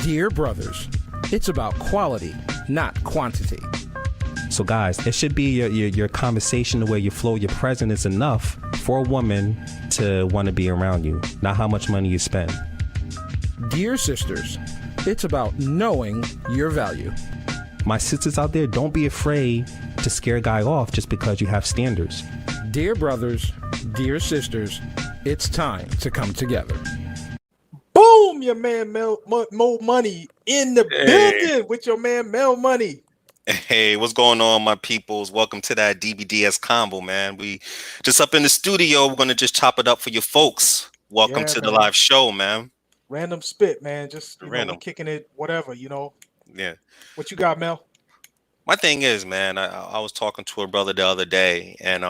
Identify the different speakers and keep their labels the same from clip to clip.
Speaker 1: Dear brothers, it's about quality, not quantity.
Speaker 2: So guys, it should be your conversation, the way you flow, your presence is enough for a woman to want to be around you, not how much money you spend.
Speaker 1: Dear sisters, it's about knowing your value.
Speaker 2: My sisters out there, don't be afraid to scare a guy off just because you have standards.
Speaker 1: Dear brothers, dear sisters, it's time to come together.
Speaker 3: Boom, your man Mo Money in the building with your man Mel Money.
Speaker 4: Hey, what's going on, my peoples? Welcome to that Dbds combo, man. We just up in the studio. We're gonna just chop it up for you folks. Welcome to the live show, man.
Speaker 3: Random spit, man. Just
Speaker 4: Random.
Speaker 3: Kicking it, whatever,
Speaker 4: Yeah.
Speaker 3: What you got, Mel?
Speaker 4: My thing is, man, I was talking to a brother the other day, and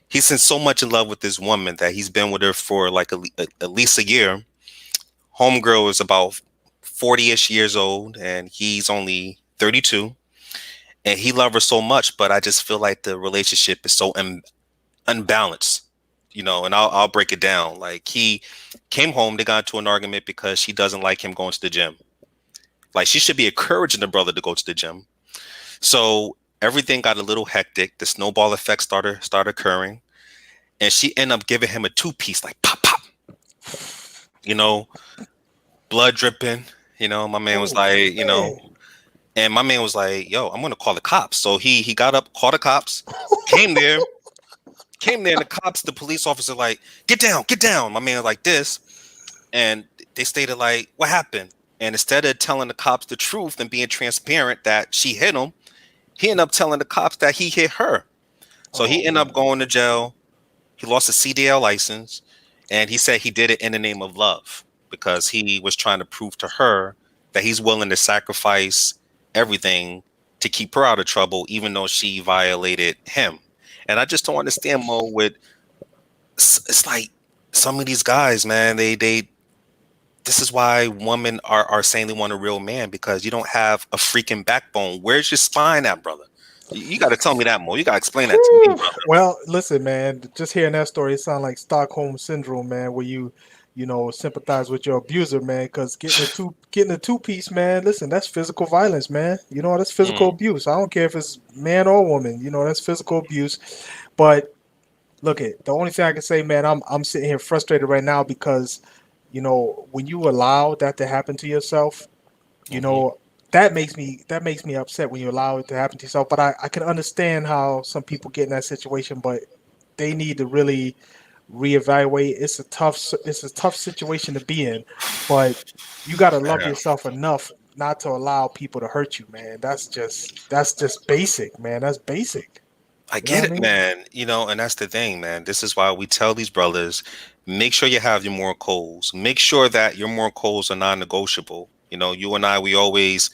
Speaker 4: he's been so much in love with this woman that he's been with her for like at least a year. Homegirl is about 40-ish years old, and he's only 32, and he loves her so much, but I just feel like the relationship is so unbalanced, and I'll break it down. Like, he came home, they got into an argument because she doesn't like him going to the gym. Like, she should be encouraging the brother to go to the gym. So everything got a little hectic. The snowball effect started occurring, and she ended up giving him a two-piece, like pop, pop, blood dripping. My man was like, and my man was like, yo, I'm going to call the cops. So he got up, called the cops, came there, and the police officer, like, get down. My man was like this. And they stated, like, what happened? And instead of telling the cops the truth and being transparent that she hit him, he ended up telling the cops that he hit her. So he ended up going to jail. He lost a CDL license. And he said he did it in the name of love, because he was trying to prove to her that he's willing to sacrifice everything to keep her out of trouble, even though she violated him. And I just don't understand, Mo, it's like some of these guys, man, this is why women are saying they want a real man, because you don't have a freaking backbone. Where's your spine at, brother? You got to tell me that, Mo. You got to explain that to me, brother.
Speaker 3: Well, listen, man, just hearing that story, it sounds like Stockholm syndrome, man, where you sympathize with your abuser, man, because getting a two-piece, man, listen, that's physical violence, man. That's physical abuse. I don't care if it's man or woman, that's physical abuse. But look, the only thing I can say, man, I'm sitting here frustrated right now because, when you allow that to happen to yourself, that makes me upset when you allow it to happen to yourself. But I can understand how some people get in that situation, but they need to really reevaluate. It's a tough situation to be in, but you got to love yourself enough not to allow people to hurt you, man. That's just basic, man. That's basic.
Speaker 4: I get it, man. And that's the thing, man. This is why we tell these brothers, make sure you have your moral codes. Make sure that your moral codes are non-negotiable. You and I, we always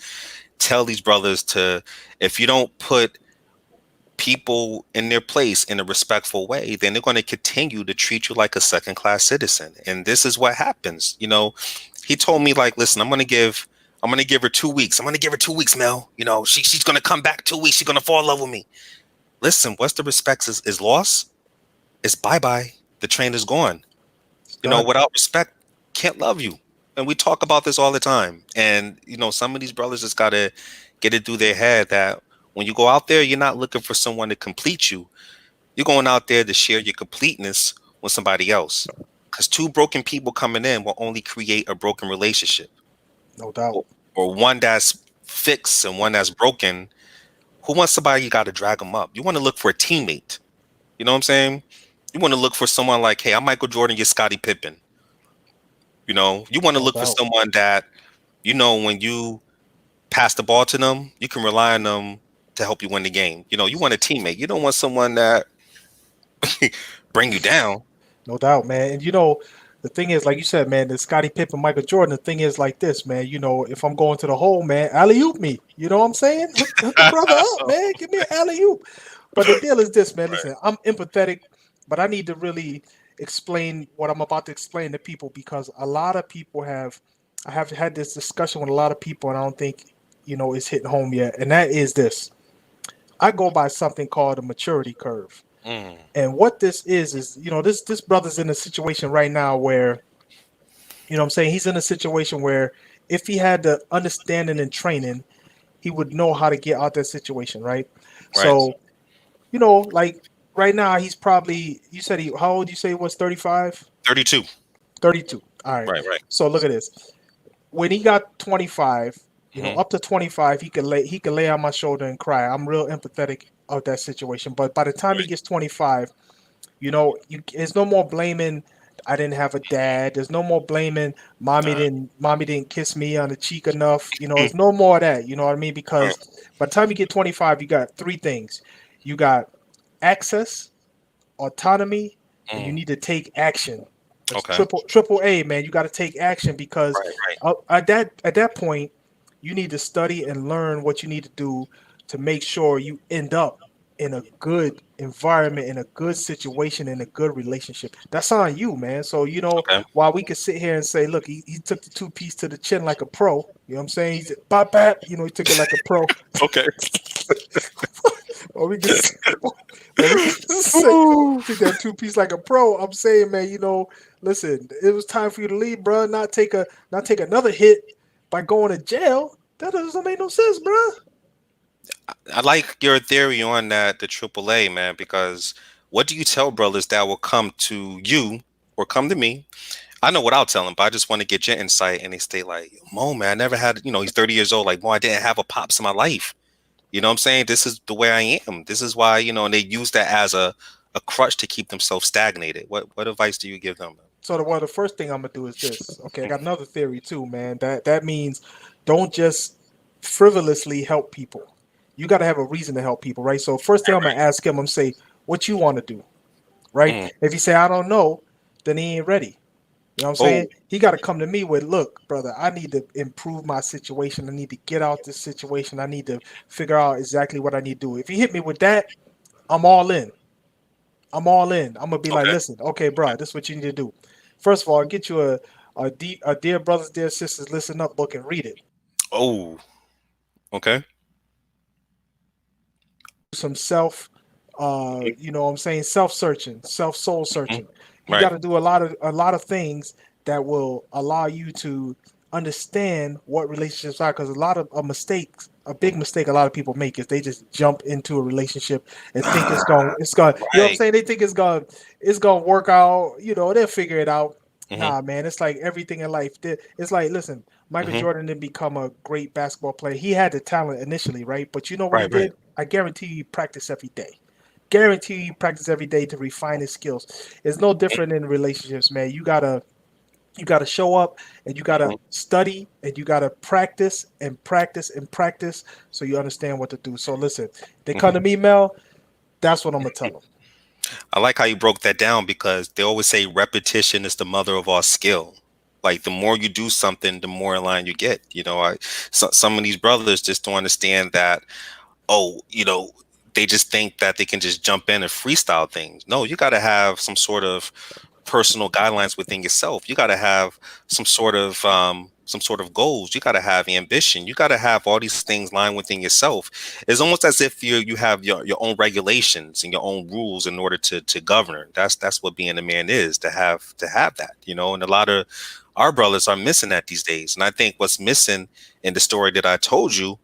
Speaker 4: tell these brothers if you don't put people in their place in a respectful way, then they're going to continue to treat you like a second-class citizen. And this is what happens. He told me, like, listen, I'm going to give her 2 weeks. I'm going to give her 2 weeks, Mel. She's going to come back 2 weeks. She's going to fall in love with me. Listen, what's the respect is lost. It's bye-bye. The train is gone. Without respect, can't love you. And we talk about this all the time. And, some of these brothers just got to get it through their head that when you go out there, you're not looking for someone to complete you. You're going out there to share your completeness with somebody else. Because two broken people coming in will only create a broken relationship.
Speaker 3: No doubt.
Speaker 4: Or one that's fixed and one that's broken. Who wants somebody you got to drag them up? You want to look for a teammate. You know what I'm saying? You want to look for someone like, hey, I'm Michael Jordan, you're Scottie Pippen. You want to look for someone that, when you pass the ball to them, you can rely on them to help you win the game. You want a teammate. You don't want someone that bring you down.
Speaker 3: No doubt, man. And the thing is, like you said, man, the Scottie Pippen, Michael Jordan, the thing is like this, man, if I'm going to the hole, man, alley-oop me. You know what I'm saying? Hook the brother up, man. Give me an alley-oop. But the deal is this, man. Listen, I'm empathetic, but I need to really explain what I'm about to explain to people, because a lot of people I have had this discussion with a lot of people, and I don't think, it's hitting home yet. And that is this. I go by something called a maturity curve. And what this is this brother's in a situation right now where You know what I'm saying? He's in a situation where if he had the understanding and training, he would know how to get out that situation, right?
Speaker 4: Right.
Speaker 3: So, like right now, he's probably, you said how old you say he was, 35?
Speaker 4: 32.
Speaker 3: 32. All right.
Speaker 4: Right. Right.
Speaker 3: So look at this. When he got 25,
Speaker 4: Hmm.
Speaker 3: up to 25, he could lay on my shoulder and cry. I'm real empathetic of that situation. But by the time he
Speaker 4: Right.
Speaker 3: gets 25, there's no more blaming. I didn't have a dad. There's no more blaming.
Speaker 4: Nah.
Speaker 3: Mommy didn't kiss me on the cheek enough.
Speaker 4: Mm.
Speaker 3: It's no more of that. You know what I mean?
Speaker 4: Right.
Speaker 3: Because by the time you get 25, you got three things. You got access, autonomy, and you
Speaker 4: Mm.
Speaker 3: need to take action. That's
Speaker 4: Okay.
Speaker 3: triple A, man. You got to take action because
Speaker 4: Right. Right.
Speaker 3: at that point, you need to study and learn what you need to do to make sure you end up in a good environment, in a good situation, in a good relationship. That's on you, man. So
Speaker 4: Okay.
Speaker 3: while we could sit here and say, look, he took the two piece to the chin like a pro. You know what I'm saying? He's bop bap. He took it like a pro.
Speaker 4: Okay.
Speaker 3: Or we can or we can say
Speaker 4: Ooh.
Speaker 3: took that two piece like a pro. I'm saying, man, listen, it was time for you to leave, bro. Not take another hit by going to jail. That doesn't make no sense, bro.
Speaker 4: I like your theory on that, the AAA, man, because what do you tell brothers that will come to you or come to me? I know what I'll tell them, but I just want to get your insight. And they stay like, Mo, man, I never had, he's 30 years old. Like, Mo, I didn't have a pops in my life. You know what I'm saying? This is the way I am. This is why, and they use that as a crutch to keep themselves stagnated. What advice do you give them?
Speaker 3: So the first thing I'm gonna do is this. Okay, I got another theory too, man. That means don't just frivolously help people. You got to have a reason to help people, right? So first thing I'm gonna ask him, I'm say, what you want to do, right?
Speaker 4: Mm.
Speaker 3: If he say I don't know, then he ain't ready. You know what I'm
Speaker 4: Oh,
Speaker 3: saying? He got to come to me with, look, brother, I need to improve my situation. I need to get out this situation. I need to figure out exactly what I need to do. If he hit me with that, I'm all in. I'm all in. I'm gonna be like,
Speaker 4: okay.
Speaker 3: listen, okay, bro, this is what you need to do. First of all, get you a dear brothers, dear sisters, listen up book and read it.
Speaker 4: Oh, okay.
Speaker 3: Some self, what I'm saying, self searching, self soul
Speaker 4: Mhm.
Speaker 3: searching. You got
Speaker 4: Right.
Speaker 3: to do a lot of things that will allow you to understand what relationships are. Because a lot of mistakes, a big mistake, a lot of people make is they just jump into a relationship and think it's going. You know what I'm
Speaker 4: Right.
Speaker 3: saying? They think it's going to work out. They'll figure it out.
Speaker 4: Hmm.
Speaker 3: Nah, man, it's like everything in life. It's like, listen, Michael
Speaker 4: Hmm.
Speaker 3: Jordan didn't become a great basketball player. He had the talent initially, right? But you know what he
Speaker 4: Right. Right.
Speaker 3: did? I guarantee you he practiced every day. Guarantee you he practiced every day to refine his skills. It's no different in relationships, man. You gotta show up and you gotta
Speaker 4: Mhm.
Speaker 3: study and you gotta practice and practice and practice so you understand what to do. So listen, they come
Speaker 4: Mhm.
Speaker 3: to me, Mel. That's what I'm gonna tell them.
Speaker 4: I like how you broke that down because they always say repetition is the mother of all skill. Like the more you do something, the more in line you get. Some of these brothers just don't understand that. Oh, they just think that they can just jump in and freestyle things. No, you got to have some sort of personal guidelines within yourself. You got to have some sort of goals. You got to have ambition. You got to have all these things lying within yourself. It's almost as if you have your own regulations and your own rules in order to govern. That's what being a man is, to have that. And a lot of our brothers are missing that these days. And I think what's missing in the story that I told you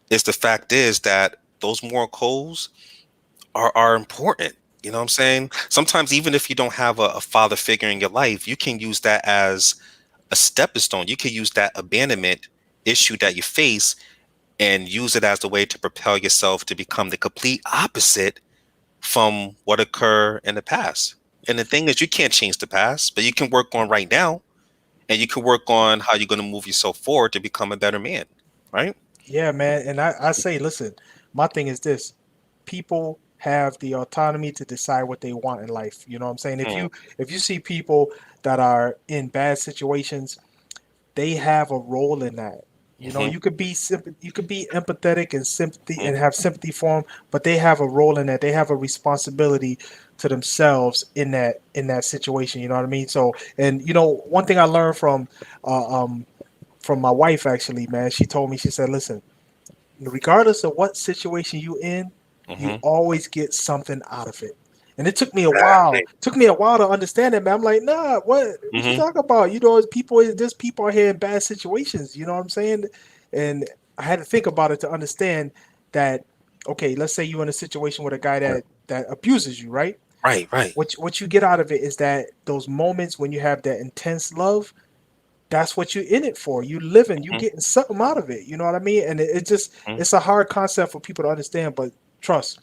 Speaker 4: is the fact is that those moral codes are important. You know what I'm saying? Sometimes even if you don't have a father figure in your life, you can use that as a stepping stone. You can use that abandonment issue that you face and use it as a way to propel yourself to become the complete opposite from what occurred in the past. And the thing is, you can't change the past, but you can work on right now, and you can work on how you're going to move yourself forward to become a better man. Right?
Speaker 3: Yeah, man. And I say, listen, my thing is this: people have the autonomy to decide what they want in life. You know what I'm saying? If
Speaker 4: Mm,
Speaker 3: you see people that are in bad situations, they have a role in that.
Speaker 4: mhm,
Speaker 3: You could be empathetic and sympathy
Speaker 4: mhm.
Speaker 3: and have sympathy for them, but they have a role in that. They have a responsibility to themselves in that situation. You know what I mean? So, and one thing I learned from my wife actually, man, she told me, she said, listen, regardless of what situation you in, you
Speaker 4: Mhm.
Speaker 3: always get something out of it. And it took me a while. Took me a while to understand it, man. I'm like, nah, what you talking about? You know, there's people out here in bad situations. You know what I'm saying? And I had to think about it to understand that. Okay, let's say you're in a situation with a guy that abuses you, right?
Speaker 4: Right.
Speaker 3: What you get out of it is that those moments when you have that intense love, that's what you're in it for. You living, you getting something out of it. You know what I mean? And it just it's a hard concept for people to understand, but trust,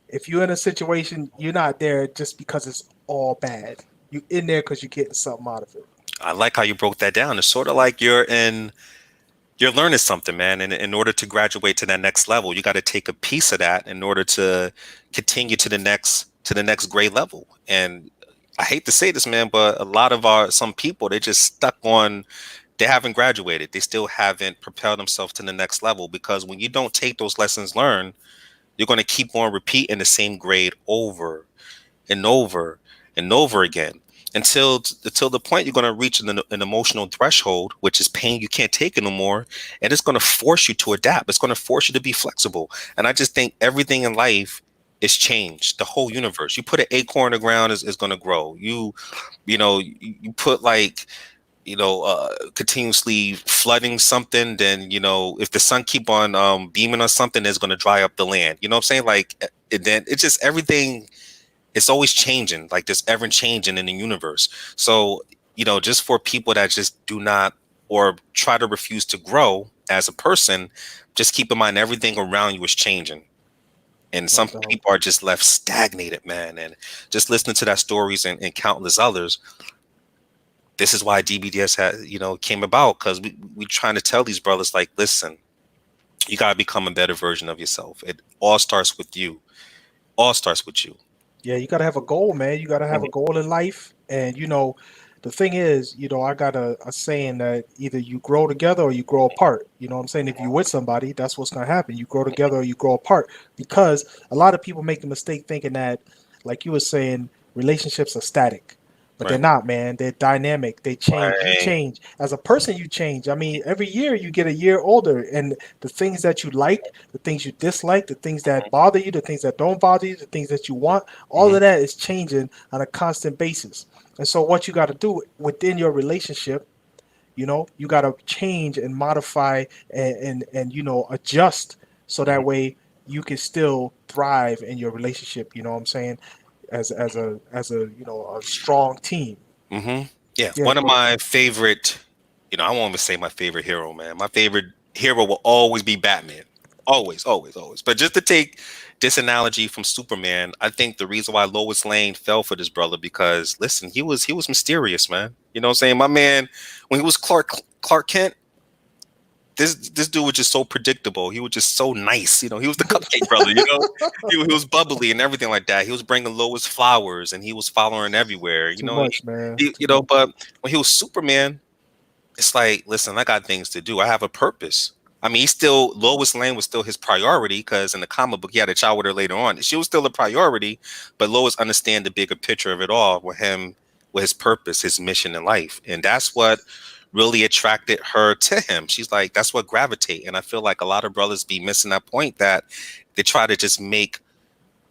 Speaker 3: if you're in a situation, you're not there just because it's all bad. You in there because you're getting something out of it.
Speaker 4: I like how you broke that down. It's sort of like you're learning something, man. And in order to graduate to that next level, you got to take a piece of that in order to continue to the next grade level. And I hate to say this, man, but a lot of some people, they just stuck on, they haven't graduated. They still haven't propelled themselves to the next level, because when you don't take those lessons learned, you're going to keep on repeating the same grade over and over and over again until the point you're going to reach an emotional threshold, which is pain you can't take it no more, and it's going to force you to adapt. It's going to force you to be flexible. And I just think everything in life is changed. The whole universe. You put an acorn in the ground, is going to grow. You put like, continuously flooding something, then, if the sun keep on beaming on something, it's going to dry up the land. You know what I'm saying? Like, then it's just everything. It's always changing, like there's ever changing in the universe. So, just for people that just do not, or try to refuse to grow as a person, just keep in mind everything around you is changing. And some people are just left stagnated, man. And just listening to that stories and countless others, this is why DBDS came about, because we trying to tell these brothers, like, listen, you got to become a better version of yourself. It all starts with you. All starts with you.
Speaker 3: Yeah, you gotta have a goal, man. You gotta have a goal in life. And the thing is, I got a saying that either you grow together or you grow apart. You know what I'm saying? If you're with somebody, that's what's gonna happen. You grow together or you grow apart. Because a lot of people make the mistake thinking that, like you were saying, relationships are static. But they're not, man. They're dynamic. They change. You change. As a person, you change. I mean, every year you get a year older, and the things that you like, the things you dislike, the things that bother you, the things that don't bother you, the things that you want, all of that is changing on a constant basis. And so what you got to do within your relationship, you got to change and modify and adjust, so that way you can still thrive in your relationship. You know what I'm saying? As a strong team.
Speaker 4: Yeah, one of my favorite, I won't even say my favorite hero, man. My favorite hero will always be Batman. Always, always, always. But just to take this analogy from Superman, I think the reason why Lois Lane fell for this brother, because listen, he was mysterious, man. You know what I'm saying? My man, when he was Clark Kent, this dude was just so predictable. He was just so nice. He was the cupcake brother, he was bubbly and everything like that. He was bringing Lois flowers and he was following everywhere.
Speaker 3: Too much, man.
Speaker 4: But when he was Superman, it's like, listen, I got things to do. I have a purpose. I mean, Lois Lane was still his priority, because in the comic book, he had a child with her later on. She was still a priority, but Lois understand the bigger picture of it all with his purpose, his mission in life. And that's what really attracted her to him. She's like, that's what gravitate. And I feel like a lot of brothers be missing that point, that they try to just make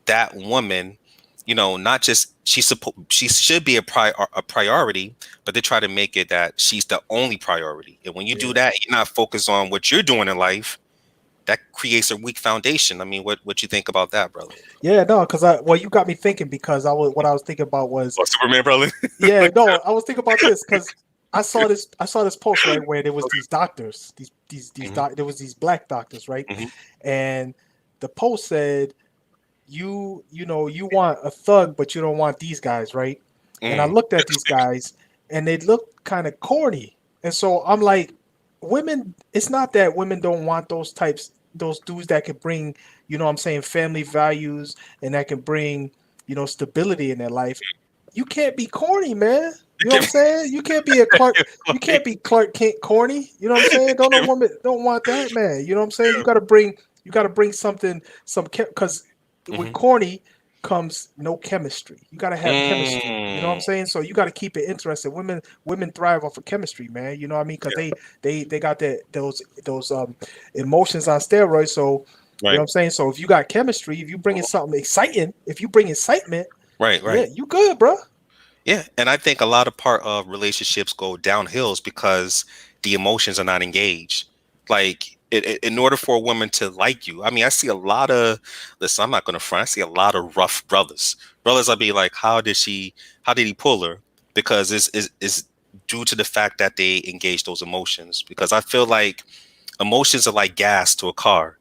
Speaker 4: that woman, not just she should be a priority, but they try to make it that she's the only priority. And when you do that, you're not focused on what you're doing in life. That creates a weak foundation. I mean, what you think about that, brother?
Speaker 3: Yeah, no, because you got me thinking, because what I was thinking about was
Speaker 4: Superman, brother.
Speaker 3: Yeah, no, I was thinking about this because I saw this post, right, where there was these doctors, there was these black doctors, right, and the post said, you want a thug, but you don't want these guys, right? And I looked at these guys, and they looked kind of corny, and so I'm like, women. It's not that women don't want those dudes that can bring, what I'm saying, family values, and that can bring, stability in their life. You can't be corny, man. You know what I'm saying? You can't be Clark Kent corny. You know what I'm saying? No woman don't want that, man. You know what I'm saying? You gotta bring something, because with corny comes no chemistry. You gotta have chemistry. You know what I'm saying? So you gotta keep it interesting. Women thrive off of chemistry, man. You know what I mean? Because they got those emotions on steroids. So you know what I'm saying? So if you got chemistry, if you bring in something exciting, if you bring excitement,
Speaker 4: Right,
Speaker 3: Yeah,
Speaker 4: right.
Speaker 3: you good, bro.
Speaker 4: Yeah, and I think a lot of part of relationships go downhills because the emotions are not engaged. Like, in order for a woman to like you, I mean, I see a lot of, listen, I'm not going to front. I see a lot of rough brothers. Brothers, I'll be like, how did he pull her? Because it's due to the fact that they engage those emotions. Because I feel like emotions are like gas to a car.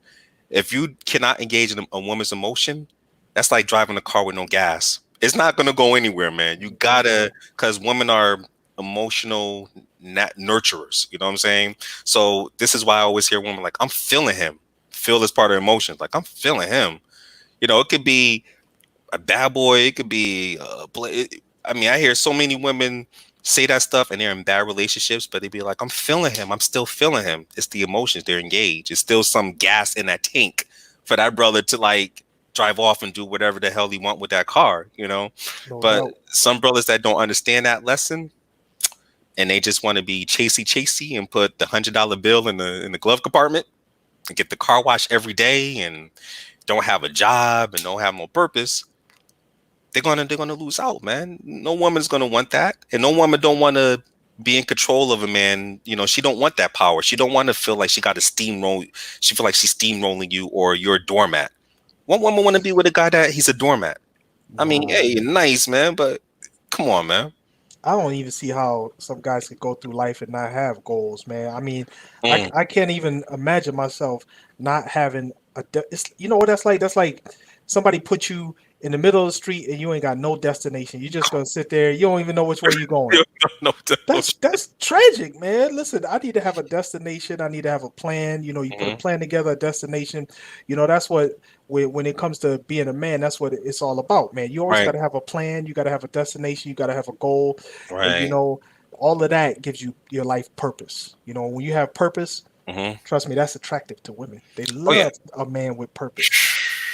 Speaker 4: If you cannot engage in a woman's emotion, that's like driving a car with no gas. It's not gonna go anywhere, man. You
Speaker 3: No
Speaker 4: gotta,
Speaker 3: doubt.
Speaker 4: because women are emotional nurturers. You know what I'm saying? So this is why I always hear women like, "I'm feeling him." Feel is part of emotions. Like, I'm feeling him. You know, it could be a bad boy. It could be I mean, I hear so many women say that stuff and they're in bad relationships, but they be like, I'm feeling him. I'm still feeling him. It's the emotions. They're engaged. It's still some gas in that tank for that brother to like drive off and do whatever the hell he want with that car, you know?
Speaker 3: No
Speaker 4: But
Speaker 3: doubt.
Speaker 4: some brothers that don't understand that lesson and they just want to be chasey and put the $100 bill in the glove compartment and get the car wash every day and don't have a job and don't have no purpose, they're gonna lose out, man. No woman's gonna want that, and no woman don't want to be in control of a man. You know, she don't want that power. She don't want to feel like she got to steamroll. She feel like she's steamrolling you or you're a doormat. One woman want to be with a guy that he's a doormat. I mean,
Speaker 3: Nah,
Speaker 4: hey, you're nice, man, but come on, man.
Speaker 3: I don't even see how some guys could go through life and not have goals, man. I mean,
Speaker 4: Mm,
Speaker 3: I can't even imagine myself not having it's, you know what that's like? That's like somebody put you in the middle of the street and you ain't got no destination. You're just gonna sit there. You don't even know which way you're going.
Speaker 4: no, no,
Speaker 3: That's tragic, man. Listen, I need to have a destination. I need to have a plan. You know, you put a
Speaker 4: mhm,
Speaker 3: plan together, a destination. You know, that's what when it comes to being a man, that's what it's all about, man. You always got
Speaker 4: right,
Speaker 3: to have a plan. You got to have a destination. You got to have a goal, and you
Speaker 4: right.
Speaker 3: know, all of that gives you your life purpose. You know, when you have purpose,
Speaker 4: Hmm.
Speaker 3: trust me, that's attractive to women. They
Speaker 4: Oh yeah,
Speaker 3: love a man with purpose.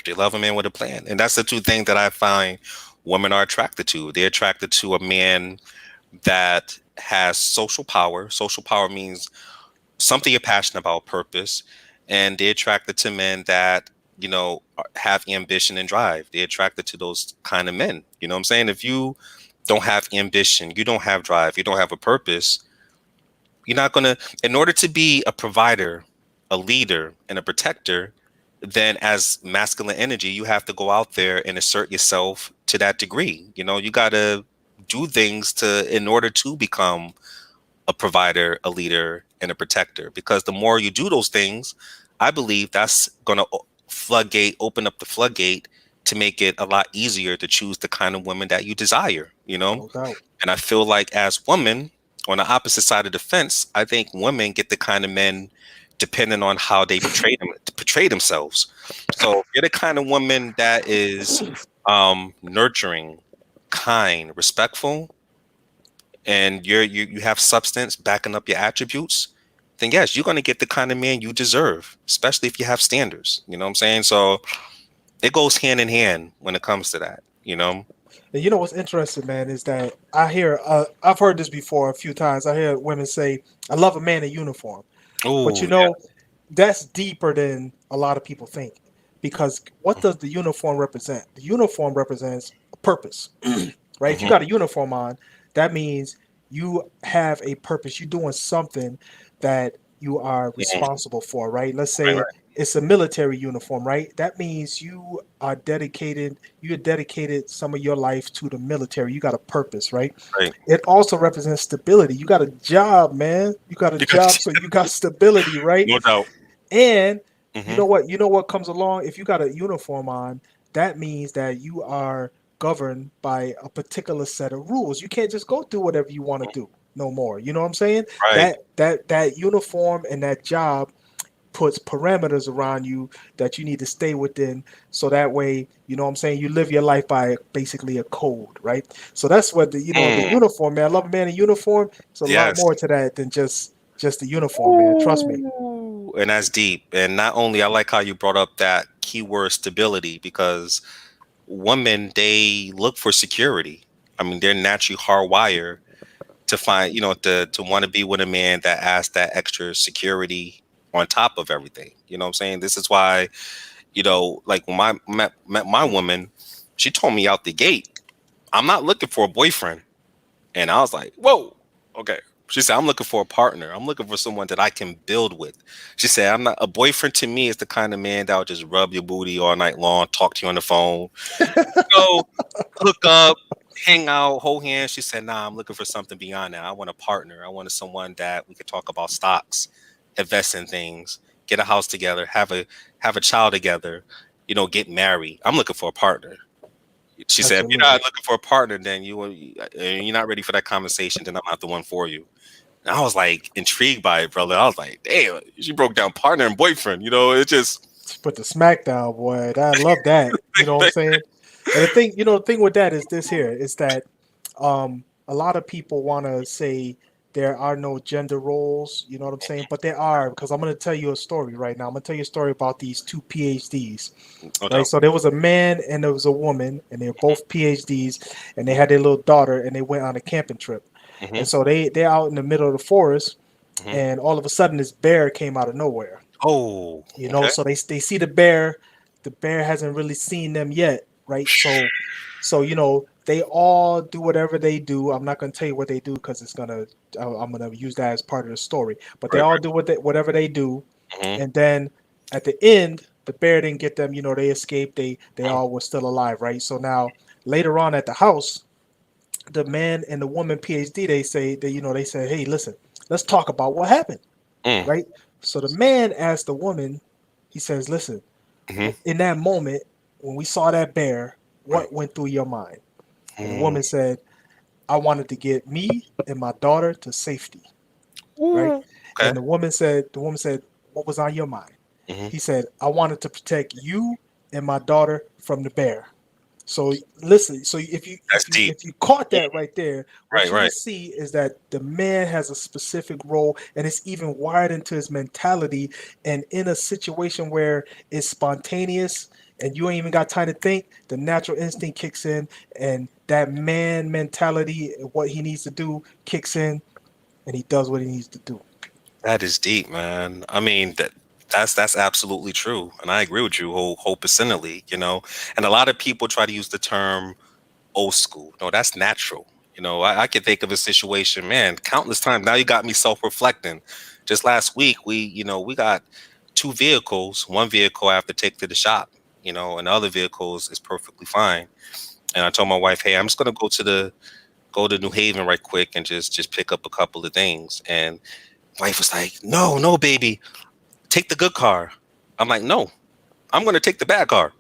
Speaker 4: they love a man with a plan, and that's the two things that I find women are attracted to. They're attracted to a man that has social power. Social power means something you're passionate about, purpose, and they're attracted to men that have ambition and drive. They're attracted to those kind of men. You know what I'm saying? If you don't have ambition, you don't have drive, you don't have a purpose, you're not gonna. In order to be a provider, a leader, and a protector, then as masculine energy, you have to go out there and assert yourself to that degree. You know, you gotta do things to in order to become a provider, a leader, and a protector. Because the more you do those things, I believe that's going to open up the floodgate to make it a lot easier to choose the kind of women that you desire, you know?
Speaker 3: No doubt.
Speaker 4: And I feel like as women on the opposite side of the fence, I think women get the kind of men depending on how they portray themselves. So if you're the kind of woman that is nurturing, kind, respectful, and you have substance backing up your attributes, then yes, you're going to get the kind of man you deserve, especially if you have standards. You know what I'm saying? So it goes hand in hand when it comes to that. You know?
Speaker 3: And you know what's interesting, man, is that I've heard this before a few times. I hear women say, "I love a man in uniform," but you
Speaker 4: Oh
Speaker 3: know, that's deeper than a lot of people think. Because what does the uniform represent? The uniform represents a purpose, right?
Speaker 4: yeah.
Speaker 3: If you got a uniform on, that means you have a purpose. You're doing something that you are
Speaker 4: Mhm.
Speaker 3: responsible for, right? Let's
Speaker 4: Right,
Speaker 3: say
Speaker 4: right,
Speaker 3: it's a military uniform, right? That means you dedicated some of your life to the military. You got a purpose, right?
Speaker 4: right.
Speaker 3: It also represents stability. You got a job, man. You got a
Speaker 4: You got
Speaker 3: job, so you got stability, right?
Speaker 4: no doubt.
Speaker 3: And you
Speaker 4: Hmm.
Speaker 3: know what? You know what comes along? If you got a uniform on, that means that you are governed by a particular set of rules. You can't just go do whatever you want to do no more. You know what I'm saying?
Speaker 4: Right.
Speaker 3: That uniform and that job puts parameters around you that you need to stay within, so that way, you know what I'm saying, you live your life by basically a code, right? So that's what the
Speaker 4: Mm,
Speaker 3: uniform, man. I love a man in uniform. It's a lot
Speaker 4: yes.
Speaker 3: more to that than just the uniform, man. Trust me.
Speaker 4: Ooh, and that's deep. And not only I like how you brought up that keyword stability because women they look for security. I mean, they're naturally hardwired to find, to want to be with a man that has that extra security on top of everything. You know what I'm saying? This is why, like when met my woman, she told me out the gate. I'm not looking for a boyfriend. And I was like, whoa, okay. She said, I'm looking for a partner. I'm looking for someone that I can build with. She said, I'm not a boyfriend to me is the kind of man that will just rub your booty all night long, talk to you on the phone, hook up, hang out, hold hands. She said, nah, I'm looking for something beyond that. I want a partner. I want someone that we could talk about stocks, invest in things, get a house together, have a child together, get married. I'm looking for a partner. She said, if you're
Speaker 3: Absolutely.
Speaker 4: not looking for a partner, then you're not ready for that conversation, then I'm not the one for you. And I was like intrigued by it, brother. I was like, damn, she broke down partner and boyfriend. It just
Speaker 3: Put the smack down, boy. I love that. You know what I'm saying? And the thing with that is this here is that a lot of people want to say there are no gender roles, you know what I'm saying? But there are, because I'm going to tell you a story right now. I'm going to tell you a story about these two PhDs,
Speaker 4: okay.
Speaker 3: right? So there was a man and there was a woman, and they're both PhDs, and they had their little daughter, and they went on a camping trip.
Speaker 4: hmm
Speaker 3: And so they're out in the middle of the forest,
Speaker 4: hmm
Speaker 3: and all of a sudden this bear came out of nowhere.
Speaker 4: Oh,
Speaker 3: You know,
Speaker 4: okay.
Speaker 3: so they see the bear hasn't really seen them yet, right? So they all do whatever they do. I'm not going to tell you what they do because I'm gonna use that as part of the story. But they
Speaker 4: Right,
Speaker 3: all do whatever they do,
Speaker 4: right.
Speaker 3: and then at the end the bear didn't get them. They escaped. They
Speaker 4: hmm
Speaker 3: all were still alive, right? So now later on at the house, the man and the woman PhD, they say, hey, listen, let's talk about what happened,
Speaker 4: Mm,
Speaker 3: right? So the man asked the woman, he says, listen,
Speaker 4: hmm
Speaker 3: in that moment when we saw that bear,
Speaker 4: Right.
Speaker 3: what went through your mind? And the
Speaker 4: Mm.
Speaker 3: woman said, I wanted to get me and my daughter to safety, right?
Speaker 4: Ooh. Okay.
Speaker 3: And the woman said, what was on your mind?
Speaker 4: hmm
Speaker 3: He said, I wanted to protect you and my daughter from the bear. So listen, so
Speaker 4: That's deep.
Speaker 3: if you caught that right there, what
Speaker 4: Right,
Speaker 3: you will
Speaker 4: right.
Speaker 3: see is that the man has a specific role, and it's even wired into his mentality. And in a situation where it's spontaneous and you ain't even got time to think, the natural instinct kicks in, and that man mentality, what he needs to do, kicks in, and he does what he needs to do.
Speaker 4: That is deep, man. I mean, that's absolutely true, and I agree with you whole percently. And a lot of people try to use the term old school. No, that's natural. I can think of a situation, man, countless times. Now you got me self-reflecting. Just last week, we got two vehicles. One vehicle I have to take to the shop, and the other vehicles is perfectly fine. And I told my wife, hey, I'm just gonna go to New Haven right quick and just pick up a couple of things. And wife was like, no, no, baby, take the good car. I'm like, no, I'm gonna take the bad car.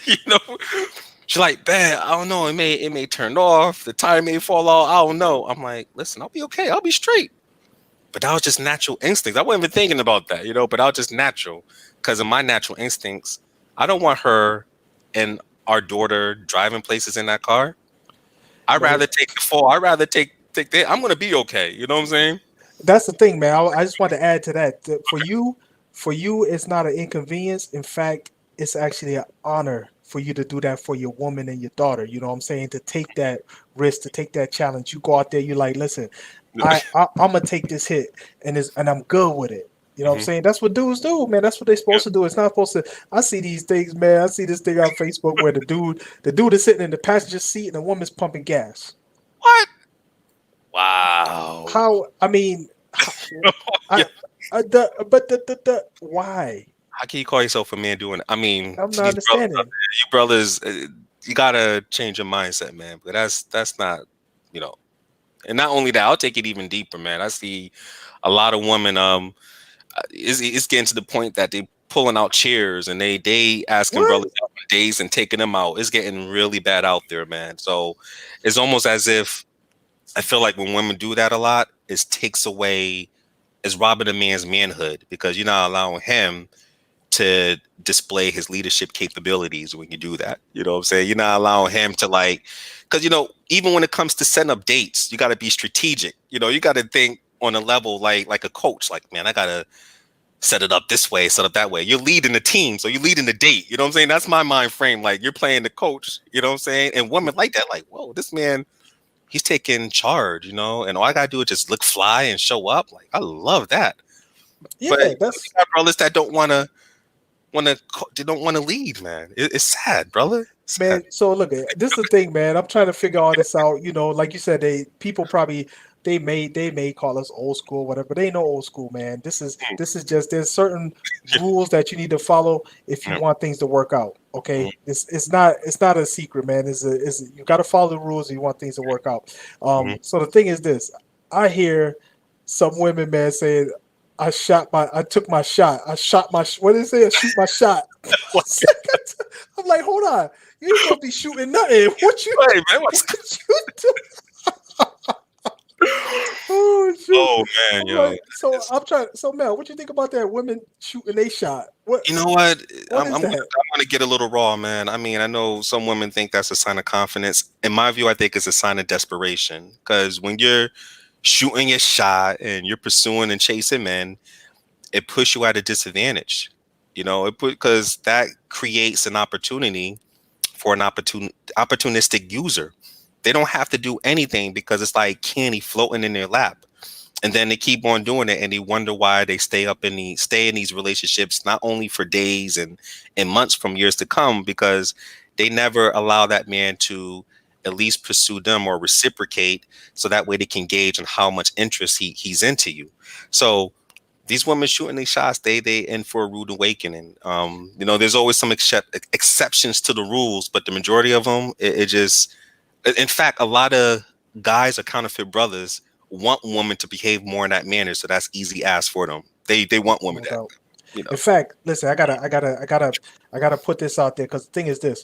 Speaker 4: you know, She's like, bad. I don't know. It may turn off. The tire may fall off. I don't know. I'm like, listen, I'll be okay. I'll be straight. But that was just natural instincts. I wasn't even thinking about that, but that was just natural. Because of my natural instincts, I don't want her and our daughter driving places in that car. I'd
Speaker 3: But
Speaker 4: rather take the fall. I'd rather take that. I'm gonna be okay. You know what I'm saying?
Speaker 3: that's the thing, man. I just want to add to that. For you, it's not an inconvenience. In fact, it's actually an honor for you to do that for your woman and your daughter. You know what I'm saying? To take that risk, to take that challenge. You go out there, you're like, listen, I'm gonna take this hit, and I'm good with it. You know what I'm
Speaker 4: Mhm.
Speaker 3: saying? That's what dudes do, man. That's what they're supposed to do. It's not supposed to. I see these things, man. I see this thing on Facebook where the dude is sitting in the passenger seat and the woman's pumping gas.
Speaker 4: What? Wow.
Speaker 3: How? I mean, how,
Speaker 4: Yeah.
Speaker 3: why?
Speaker 4: How can you call yourself a man doing it? I mean,
Speaker 3: I'm
Speaker 4: to
Speaker 3: not
Speaker 4: these brothers out
Speaker 3: understanding.
Speaker 4: there, you brothers, you gotta change your mindset, man. But that's not, you know. And not only that, I'll take it even deeper, man. I see a lot of women. It's getting to the point that they pulling out chairs and they asking
Speaker 3: What?
Speaker 4: brothers out on dates and taking them out. It's getting really bad out there, man. So it's almost as if I feel like when women do that a lot, it takes away, it's robbing a man's manhood because you're not allowing him to display his leadership capabilities when you do that. You know what I'm saying? You're not allowing him to because even when it comes to setting up dates, you got to be strategic. You got to think on a level like a coach. Like, man, I gotta set it up this way, set up that way. You're leading the team, so you're leading the date. You know what I'm saying? That's my mind frame. Like you're playing the coach. You know what I'm saying? And women like that, like, whoa, this man, he's taking charge. And all I gotta do is just look fly and show up. Like I love that. But
Speaker 3: Yeah,
Speaker 4: you
Speaker 3: that's
Speaker 4: got brothers that don't want to they don't want to lead, man. It's sad, brother.
Speaker 3: Man, so look, this is the thing, man. I'm trying to figure all this out. You know, like you said, people probably they may call us old school, whatever. But they ain't no old school, man. This is just there's certain rules that you need to follow if you
Speaker 4: Yeah.
Speaker 3: want things to work out. Okay,
Speaker 4: Mhm.
Speaker 3: it's not a secret, man. It's you got to follow the rules if you want things to work out.
Speaker 4: Mhm.
Speaker 3: So the thing is this: I hear some women, man, saying, I took my shot. I shot my, what did they say? I shoot my shot." I'm like, hold on. You ain't supposed to be shooting nothing. What you
Speaker 4: Hey, man,
Speaker 3: what you do? Oh shoot.
Speaker 4: oh man,
Speaker 3: I'm
Speaker 4: yo,
Speaker 3: like, so
Speaker 4: it's-
Speaker 3: I'm trying, so Mel, what you think about that? Women shooting they shot. What
Speaker 4: you know what?
Speaker 3: what is that?
Speaker 4: I'm gonna get a little raw, man. I mean, I know some women think that's a sign of confidence. In my view, I think it's a sign of desperation. Because when you're shooting your shot and you're pursuing and chasing men, it puts you at a disadvantage. You know, because that creates an opportunity for an opportunistic user. They don't have to do anything because it's like candy floating in their lap. And then they keep on doing it and they wonder why they stay in these relationships not only for days and months from years to come, because they never allow that man to at least pursue them or reciprocate, so that way they can gauge on how much interest he's into you. So these women shooting these shots, they in for a rude awakening. You know, there's always some exceptions to the rules, but the majority of them, it just, in fact, a lot of guys or counterfeit brothers want women to behave more in that manner, so that's easy ask for them. They want women
Speaker 3: No
Speaker 4: that,
Speaker 3: doubt.
Speaker 4: you know.
Speaker 3: In fact, listen, I gotta put this out there because the thing is this: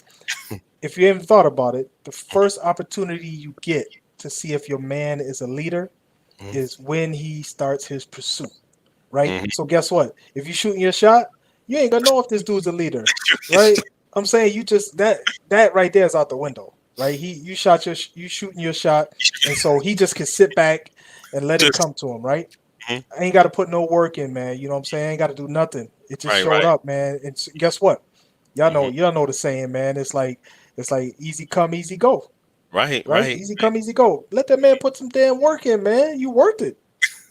Speaker 3: if you haven't thought about it, the first opportunity you get to see if your man is a leader
Speaker 4: Mhm,
Speaker 3: is when he starts his pursuit, right?
Speaker 4: mhm.
Speaker 3: So guess what? If you shooting your shot, you ain't gonna know if this dude's a leader, right? I'm saying you just that right there is out the window, right? You shooting your shot, and so he just can sit back and let it
Speaker 4: Just
Speaker 3: come to him, right?
Speaker 4: mhm.
Speaker 3: I ain't got to put no work in, man. You know what I'm saying? I ain't got to do nothing. It just
Speaker 4: Right,
Speaker 3: showed
Speaker 4: right,
Speaker 3: up, man. And guess what?
Speaker 4: mhm.
Speaker 3: Y'all know the saying, man. It's like easy come, easy go,
Speaker 4: Right,
Speaker 3: right?
Speaker 4: right,
Speaker 3: Easy come, easy go. Let that man put some damn work in, man. You worth it.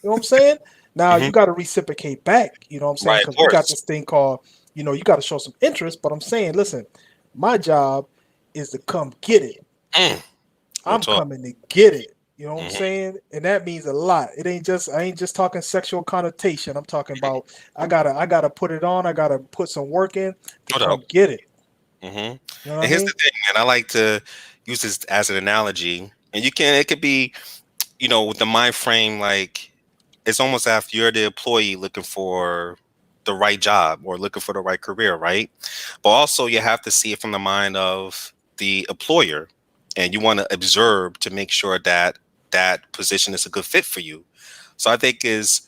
Speaker 3: You know what I'm saying? Now
Speaker 4: mhm.
Speaker 3: you got to reciprocate back. You know what I'm saying?
Speaker 4: Right, of
Speaker 3: Because we got
Speaker 4: course.
Speaker 3: this thing called, you got to show some interest. But I'm saying, listen, my job is to come get it.
Speaker 4: Mm, real
Speaker 3: I'm
Speaker 4: talk.
Speaker 3: coming to get it. You know what I'm
Speaker 4: Mhm.
Speaker 3: saying? And that means a lot. I ain't just talking sexual connotation. I'm talking about I gotta put it on. I gotta put some work in to
Speaker 4: No doubt.
Speaker 3: come get it.
Speaker 4: hmm
Speaker 3: You know what I
Speaker 4: And here's the
Speaker 3: mean?
Speaker 4: thing, man. I like to use this as an analogy, and it could be, with the mind frame, like it's almost after you're the employee looking for the right job or looking for the right career, right? But also you have to see it from the mind of the employer, and you want to observe to make sure that that position is a good fit for you. So I think is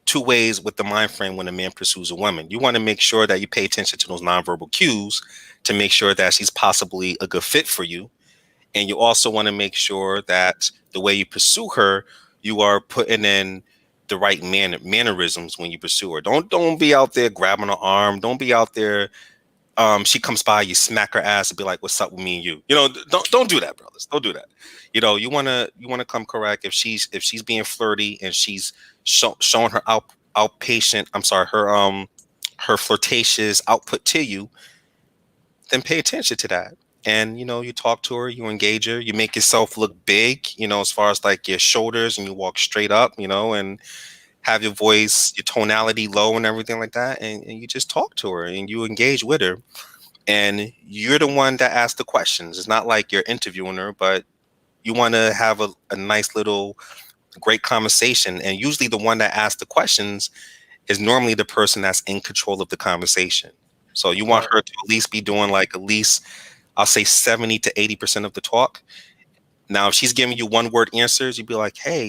Speaker 4: two ways with the mind frame when a man pursues a woman. You want to make sure that you pay attention to those nonverbal cues to make sure that she's possibly a good fit for you. And you also want to make sure that the way you pursue her, you are putting in the right mannerisms when you pursue her. Don't be out there grabbing her arm. Don't be out there. She comes by, you smack her ass and be like, "What's up with me and you?" Don't do that, brothers. Don't do that. You wanna come correct if she's being flirty and she's showing her outpatient. I'm sorry, her flirtatious output to you, then pay attention to that. And you talk to her, you engage her, you make yourself look big, as far as like your shoulders, and you walk straight up, and have your voice, your tonality low and everything like that. And you just talk to her and you engage with her. And you're the one that asks the questions. It's not like you're interviewing her, but you want to have a nice little great conversation. And usually the one that asks the questions is normally the person that's in control of the conversation. So you want
Speaker 3: Right.
Speaker 4: her to at least be doing like at least, I'll say 70 to 80% of the talk. Now, if she's giving you one word answers, you'd be like, hey,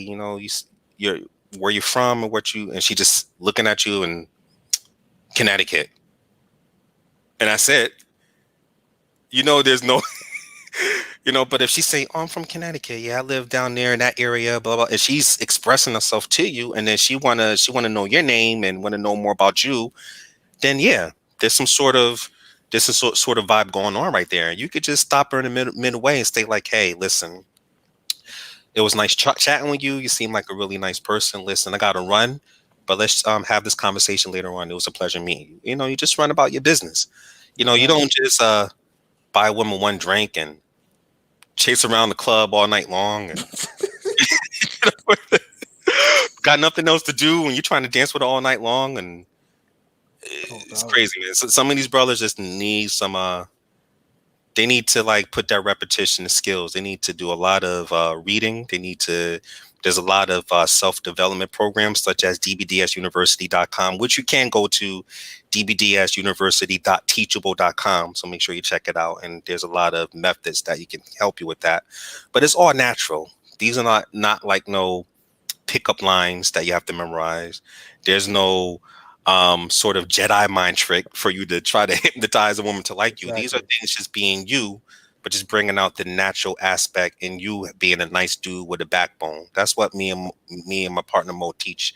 Speaker 4: you're where you're from and and she just looking at you in Connecticut. And that's it. There's no, but if she's saying, oh, I'm from Connecticut. Yeah, I live down there in that area, blah, blah. And she's expressing herself to you. And then she wanna know your name and want to know more about you. Then yeah, there's some sort of, sort of vibe going on right there. You could just stop her in the midway and say like, hey, listen, it was nice chatting with you. You seem like a really nice person. Listen, I got to run, but let's have this conversation later on. It was a pleasure meeting you. You just run about your business. You
Speaker 3: Exactly.
Speaker 4: don't just buy a woman one drink and chase around the club all night long and got nothing else to do when you're trying to dance with her all night long, and
Speaker 3: Oh,
Speaker 4: it's
Speaker 3: dog.
Speaker 4: crazy, man. So some of these brothers just need some they need to like put that repetition of skills. They need to do a lot of reading. There's a lot of self-development programs such as dbdsuniversity.com, which you can go to dbdsuniversity.teachable.com. So make sure you check it out. And there's a lot of methods that you can help you with that. But it's all natural. These are not like no pickup lines that you have to memorize. There's no sort of Jedi mind trick for you to try to hypnotize a woman to like you. These are
Speaker 3: Exactly.
Speaker 4: things just being you, but just bringing out the natural aspect in you being a nice dude with a backbone. That's what me and my partner Mo teach.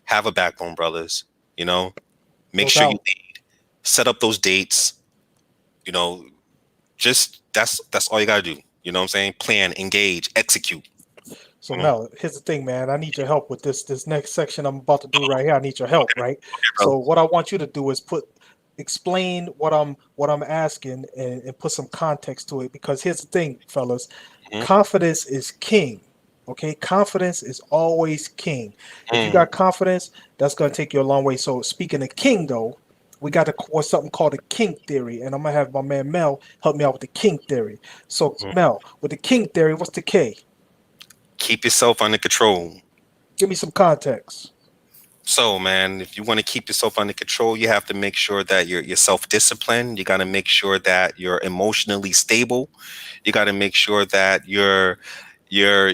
Speaker 4: Have a backbone, brothers. You know, make
Speaker 3: No
Speaker 4: sure you
Speaker 3: doubt.
Speaker 4: set up those dates. You know, just that's all you gotta do. You know what I'm saying? Plan, engage, execute.
Speaker 3: So
Speaker 4: Mhm.
Speaker 3: Mel, here's the thing, man. I need your help with this next section I'm about to do right here. I need your help,
Speaker 4: Okay,
Speaker 3: right?
Speaker 4: bro.
Speaker 3: So what I want you to do is explain what I'm asking and put some context to it, because here's the thing, fellas.
Speaker 4: Mhm.
Speaker 3: Confidence is king. Okay, confidence is always king. If you
Speaker 4: Mm,
Speaker 3: got confidence, that's gonna take you a long way. So speaking of king, though, we got what's something called the king theory, and I'm gonna have my man Mel help me out with the king theory. So
Speaker 4: mhm.
Speaker 3: Mel, with the king theory, what's the K?
Speaker 4: Keep yourself under control.
Speaker 3: Give me some context.
Speaker 4: So, man, if you want to keep yourself under control, you have to make sure that you're self-disciplined. You got to make sure that you're emotionally stable. You got to make sure that you're you're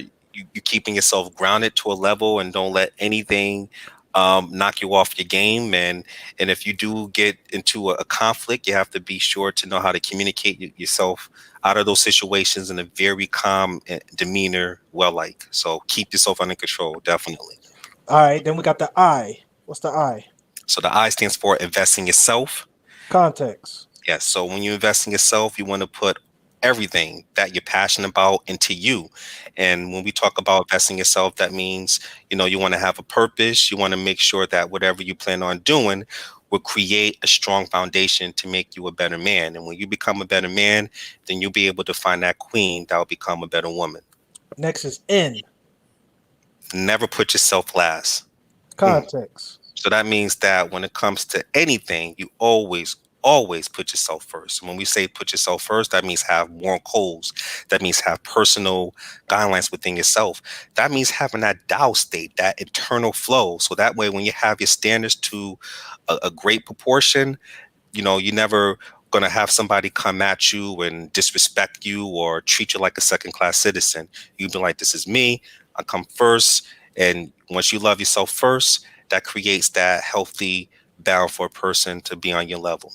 Speaker 4: keeping yourself grounded to a level and don't let anything knock you off your game. And if you do get into a conflict, you have to be sure to know how to communicate yourself out of those situations in a very calm demeanor, well, like so. Keep yourself under control, definitely.
Speaker 3: All right, then we got the I. What's the I?
Speaker 4: So the I stands for invest in yourself.
Speaker 3: Context.
Speaker 4: Yes. So when you invest in yourself, you want to put everything that you're passionate about into you. And when we talk about investing yourself, that means, you want to have a purpose. You want to make sure that whatever you plan on doing will create a strong foundation to make you a better man. And when you become a better man, then you'll be able to find that queen that will become a better woman.
Speaker 3: Next is N.
Speaker 4: Never put yourself last. Mm.
Speaker 3: Context.
Speaker 4: So that means that when it comes to anything, you always put yourself first. When we say put yourself first, that means have moral codes. That means have personal guidelines within yourself. That means having that Tao state, that internal flow. So that way, when you have your standards to a great proportion, you're never going to have somebody come at you and disrespect you or treat you like a second class citizen. You be like, this is me. I come first. And once you love yourself first, that creates that healthy bound for a person to be on your level.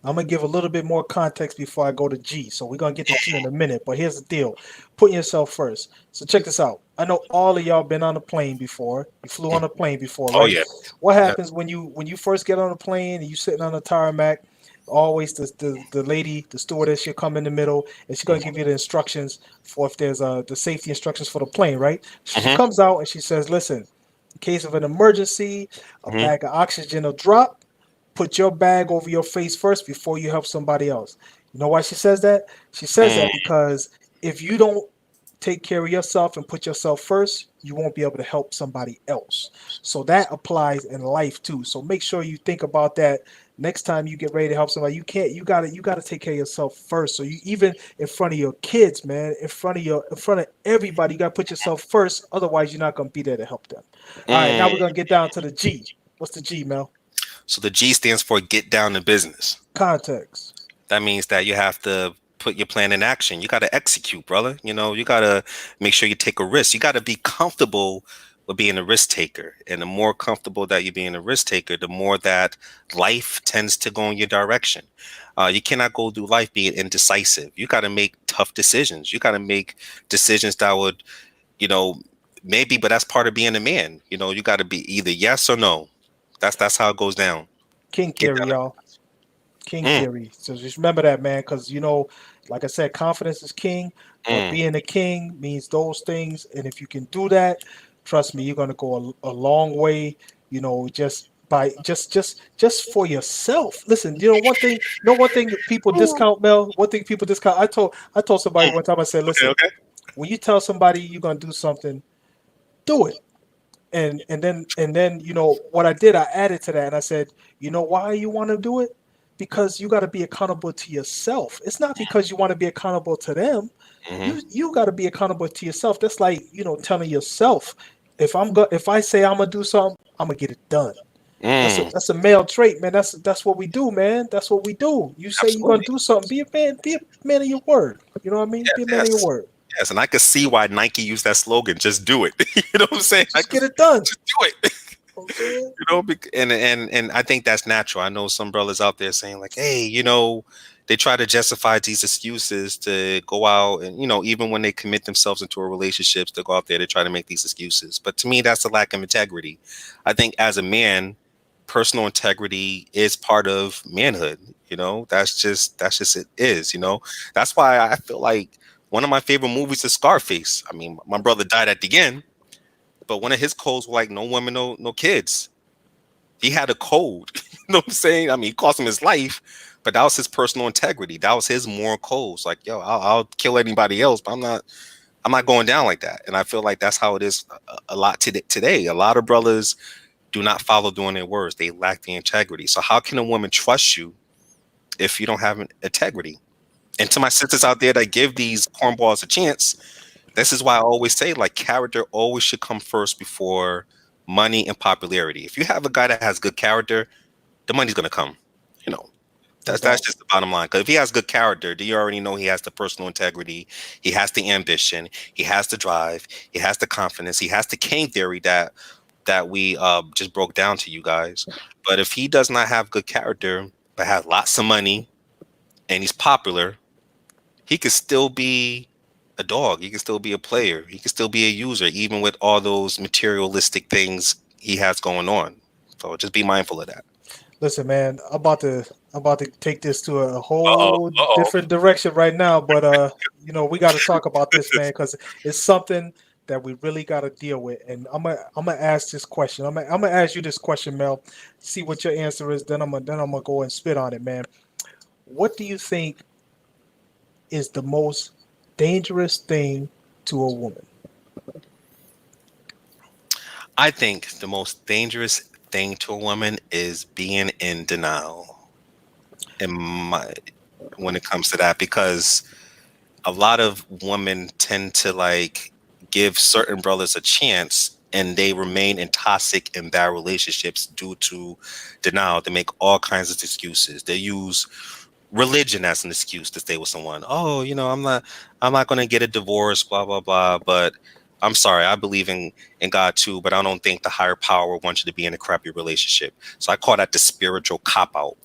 Speaker 3: I'm gonna give a little bit more context before I go to G. So we're gonna get to G in a minute. But here's the deal: putting yourself first. So check this out. I know all of y'all been on a plane before. You flew on a plane before,
Speaker 4: Oh
Speaker 3: right?
Speaker 4: yeah.
Speaker 3: What
Speaker 4: Yeah.
Speaker 3: happens when you first get on a plane and you sitting on a tarmac? Always the lady, the stewardess, she'll come in the middle and she's gonna give you the instructions for if there's the safety instructions for the plane, right? She
Speaker 4: Hmm.
Speaker 3: comes out and she says, "Listen, in case of an emergency, a
Speaker 4: Hmm.
Speaker 3: bag of oxygen will drop. Put your bag over your face first before you help somebody else." You know why she says that? She says that because if you don't take care of yourself and put yourself first, you won't be able to help somebody else. So that applies in life too. So make sure you think about that next time you get ready to help somebody. You gotta take care of yourself first. So you, even in front of your kids, man, in front of everybody, you gotta put yourself first. Otherwise, you're not gonna be there to help them. All right, now we're gonna get down to the G. What's the G, Mel?
Speaker 4: So the G stands for get down to business.
Speaker 3: Context.
Speaker 4: That means that you have to put your plan in action. You got to execute, brother. You got to make sure you take a risk. You got to be comfortable with being a risk taker. And the more comfortable that you're being a risk taker, the more that life tends to go in your direction. You cannot go through life being indecisive. You got to make tough decisions. You got to make decisions that would, you know, maybe, but that's part of being a man. You got to be either yes or no. That's how it goes down.
Speaker 3: King
Speaker 4: Get
Speaker 3: theory, y'all. King
Speaker 4: down.
Speaker 3: theory. So just remember that, man, because like I said, confidence is king, but
Speaker 4: Mm.
Speaker 3: being a king means those things. And if you can do that, trust me, you're gonna go a long way. Just by just for yourself. Listen, one thing people discount, Mel. One thing people discount. I told somebody
Speaker 4: Mm,
Speaker 3: one time. I said,
Speaker 4: okay,
Speaker 3: listen,
Speaker 4: okay.
Speaker 3: when you tell somebody you're gonna do something, do it. And then what I did, I added to that, and I said, why you want to do it? Because you got to be accountable to yourself. It's not because you want to be accountable to them.
Speaker 4: Mm-hmm.
Speaker 3: You got to be accountable to yourself. That's like telling yourself, if I say I'm gonna do something, I'm gonna get it done.
Speaker 4: Mm,
Speaker 3: That's a male trait, man. That's what we do, man. That's what we do. You say you're gonna
Speaker 4: absolutely.
Speaker 3: do something, be a man. Be a man of your word. You know what I mean?
Speaker 4: Yes,
Speaker 3: Be a man of your
Speaker 4: yes,
Speaker 3: word.
Speaker 4: yes. And I could see why Nike used that slogan. Just do it. You know what I'm saying? I
Speaker 3: Just
Speaker 4: could
Speaker 3: get it done.
Speaker 4: just do it.
Speaker 3: You know what I'm saying?
Speaker 4: And I think that's natural. I know some brothers out there saying like, hey, they try to justify these excuses to go out and even when they commit themselves into a relationship, to go out there to try to make these excuses. But to me, that's a lack of integrity. I think as a man, personal integrity is part of manhood. That's just it is. That's why I feel like one of my favorite movies is Scarface. I mean, my brother died at the end, but one of his codes were like no women, no kids. He had a code. You know what I'm saying? I mean, it cost him his life, but that was his personal integrity. That was his moral codes. Like, yo, I'll kill anybody else, but I'm not going down like that. And I feel like that's how it is a lot today. A lot of brothers do not follow doing their words. They lack the integrity. So how can a woman trust you if you don't have integrity? And to my sisters out there that give these cornballs a chance, this is why I always say like character always should come first before money and popularity. If you have a guy that has good character, the money's gonna come. You know,
Speaker 3: No
Speaker 4: that's
Speaker 3: doubt.
Speaker 4: just the bottom line. Because if he has good character, then you already know he has the personal integrity, he has the ambition, he has the drive, he has the confidence, he has the cane theory that we just broke down to you guys. But if he does not have good character, but has lots of money and he's popular, he could still be a dog. He can still be a player. He can still be a user, even with all those materialistic things he has going on. So just be mindful of that.
Speaker 3: Listen, man, I'm about to take this to a
Speaker 4: Uh oh.
Speaker 3: whole
Speaker 4: Uh oh.
Speaker 3: different direction right now, but we got to talk about this, man, because it's something that we really got to deal with. And I'm gonna ask this question. I'm gonna ask you this question, Mel. See what your answer is. Then I'm gonna go and spit on it, man. What do you think is the most dangerous thing to a woman?
Speaker 4: I think the most dangerous thing to a woman is being in denial. In my When it comes to that, because a lot of women tend to like give certain brothers a chance and they remain in toxic and bad relationships due to denial. They make all kinds of excuses. They use religion as an excuse to stay with someone. Oh, I'm not going to get a divorce, blah blah blah. But I'm sorry, I believe in God too, but I don't think the higher power wants you to be in a crappy relationship. So I call that the spiritual cop out.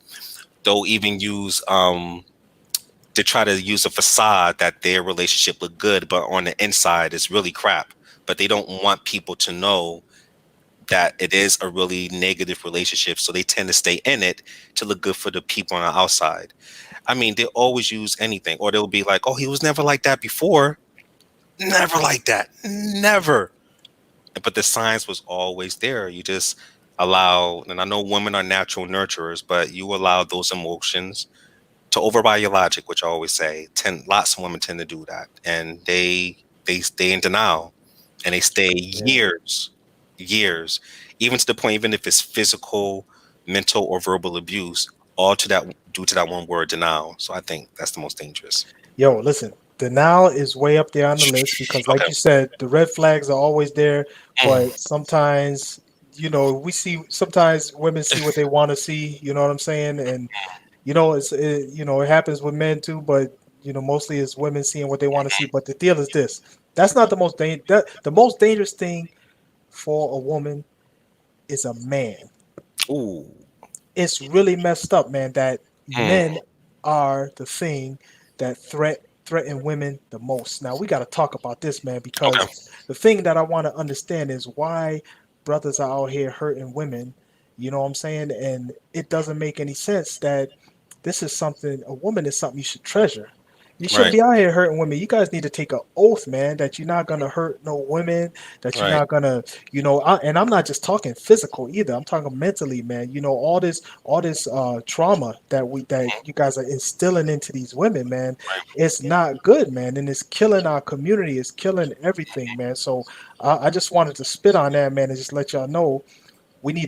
Speaker 4: They'll even use to try to use a facade that their relationship look good, but on the inside it's really crap. But they don't want people to know that it is a really negative relationship, so they tend to stay in it to look good for the people on the outside. I mean, they always use anything, or they'll be like, "Oh, he was never like that before." Never like that, never. But the signs was always there. You just allow, and I know women are natural nurturers, but you allow those emotions to override your logic, which I always say. Lots of women tend to do that, and they stay in denial, and they stay
Speaker 3: Yeah.
Speaker 4: years, even to the point, even if it's physical, mental, or verbal abuse, all to that due to that one word, denial. So I think that's the most dangerous.
Speaker 3: Yo, listen, denial is way up there on the list because, like
Speaker 4: Okay.
Speaker 3: you said, the red flags are always there.
Speaker 4: Mm.
Speaker 3: But sometimes, sometimes women see what they want to see. You know what I'm saying? And it happens with men too. But mostly it's women seeing what they want to see. But the deal is this: that's not the most dangerous thing for a woman is a man.
Speaker 4: Ooh.
Speaker 3: It's really messed up, man, that men
Speaker 4: Mm.
Speaker 3: are the thing that threaten women the most. Now we got to talk about this, man,
Speaker 4: Okay.
Speaker 3: because the thing that I want to understand is why brothers are out here hurting women. You know what I'm saying? And it doesn't make any sense that this is something a woman is something you should treasure. You shouldn't
Speaker 4: Right.
Speaker 3: be out here hurting women. You guys need to take an oath, man, that you're not gonna hurt no women, that you're
Speaker 4: Right.
Speaker 3: not gonna, and I'm not just talking physical either. I'm talking mentally, man. All this trauma that you guys are instilling into these women, man, it's not good, man, and it's killing our community. It's killing everything, man. So I just wanted to spit on that, man, and just let y'all know we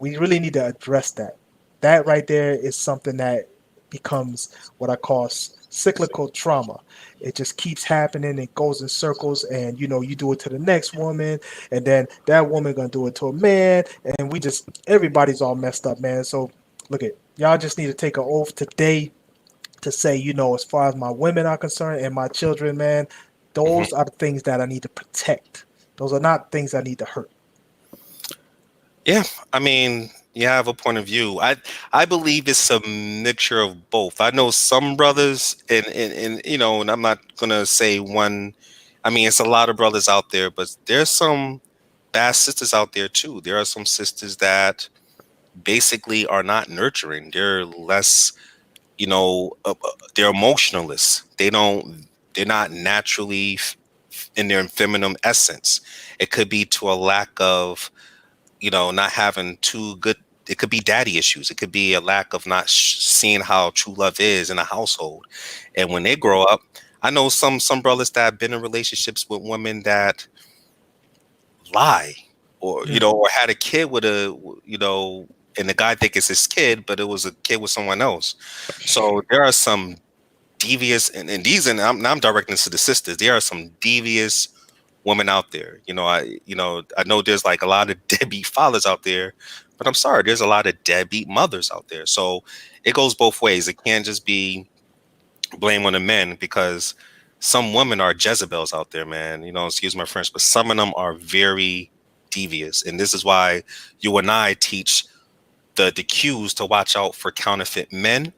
Speaker 3: really need to address that. That right there is something that becomes what I call cyclical trauma. It just keeps happening. It goes in circles, and you do it to the next woman, and then that woman gonna do it to a man, and everybody's all messed up, man. So look at y'all. Just need to take an oath today to say, as far as my women are concerned and my children, man,
Speaker 4: Hmm.
Speaker 3: those are the things that I need to protect. Those are not things I need to hurt.
Speaker 4: Yeah, I mean, you have a point of view. I believe it's a mixture of both. I know some brothers, and and I'm not gonna say one. I mean, it's a lot of brothers out there, but there's some bad sisters out there too. There are some sisters that basically are not nurturing. They're less, they're emotionalists. They're not naturally in their feminine essence. It could be to a lack of not having too good. It could be daddy issues. It could be a lack of not seeing how true love is in a household. And when they grow up, I know some brothers that have been in relationships with women that lie, or
Speaker 3: Mm.
Speaker 4: or had a kid with and the guy think it's his kid, but it was a kid with someone else. So there are some devious, and these, and I'm directing this to the sisters. There are some devious women out there. I know there's like a lot of deadbeat fathers out there, but I'm sorry, there's a lot of deadbeat mothers out there. So it goes both ways. It can't just be blame on the men, because some women are Jezebels out there, man. Excuse my French, but some of them are very devious. And this is why you and I teach the cues to watch out for counterfeit men,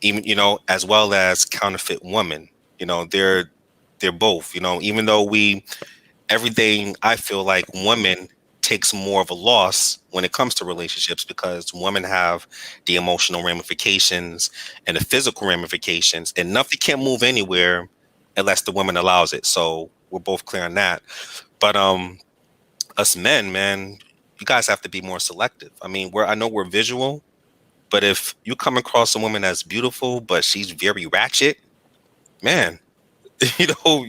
Speaker 4: even, as well as counterfeit women. They're both, even though everything, I feel like women takes more of a loss when it comes to relationships, because women have the emotional ramifications and the physical ramifications, and nothing can move anywhere unless the woman allows it. So we're both clear on that. But us men, man, you guys have to be more selective. I mean, I know we're visual, but if you come across a woman that's beautiful but she's very ratchet, man, you know,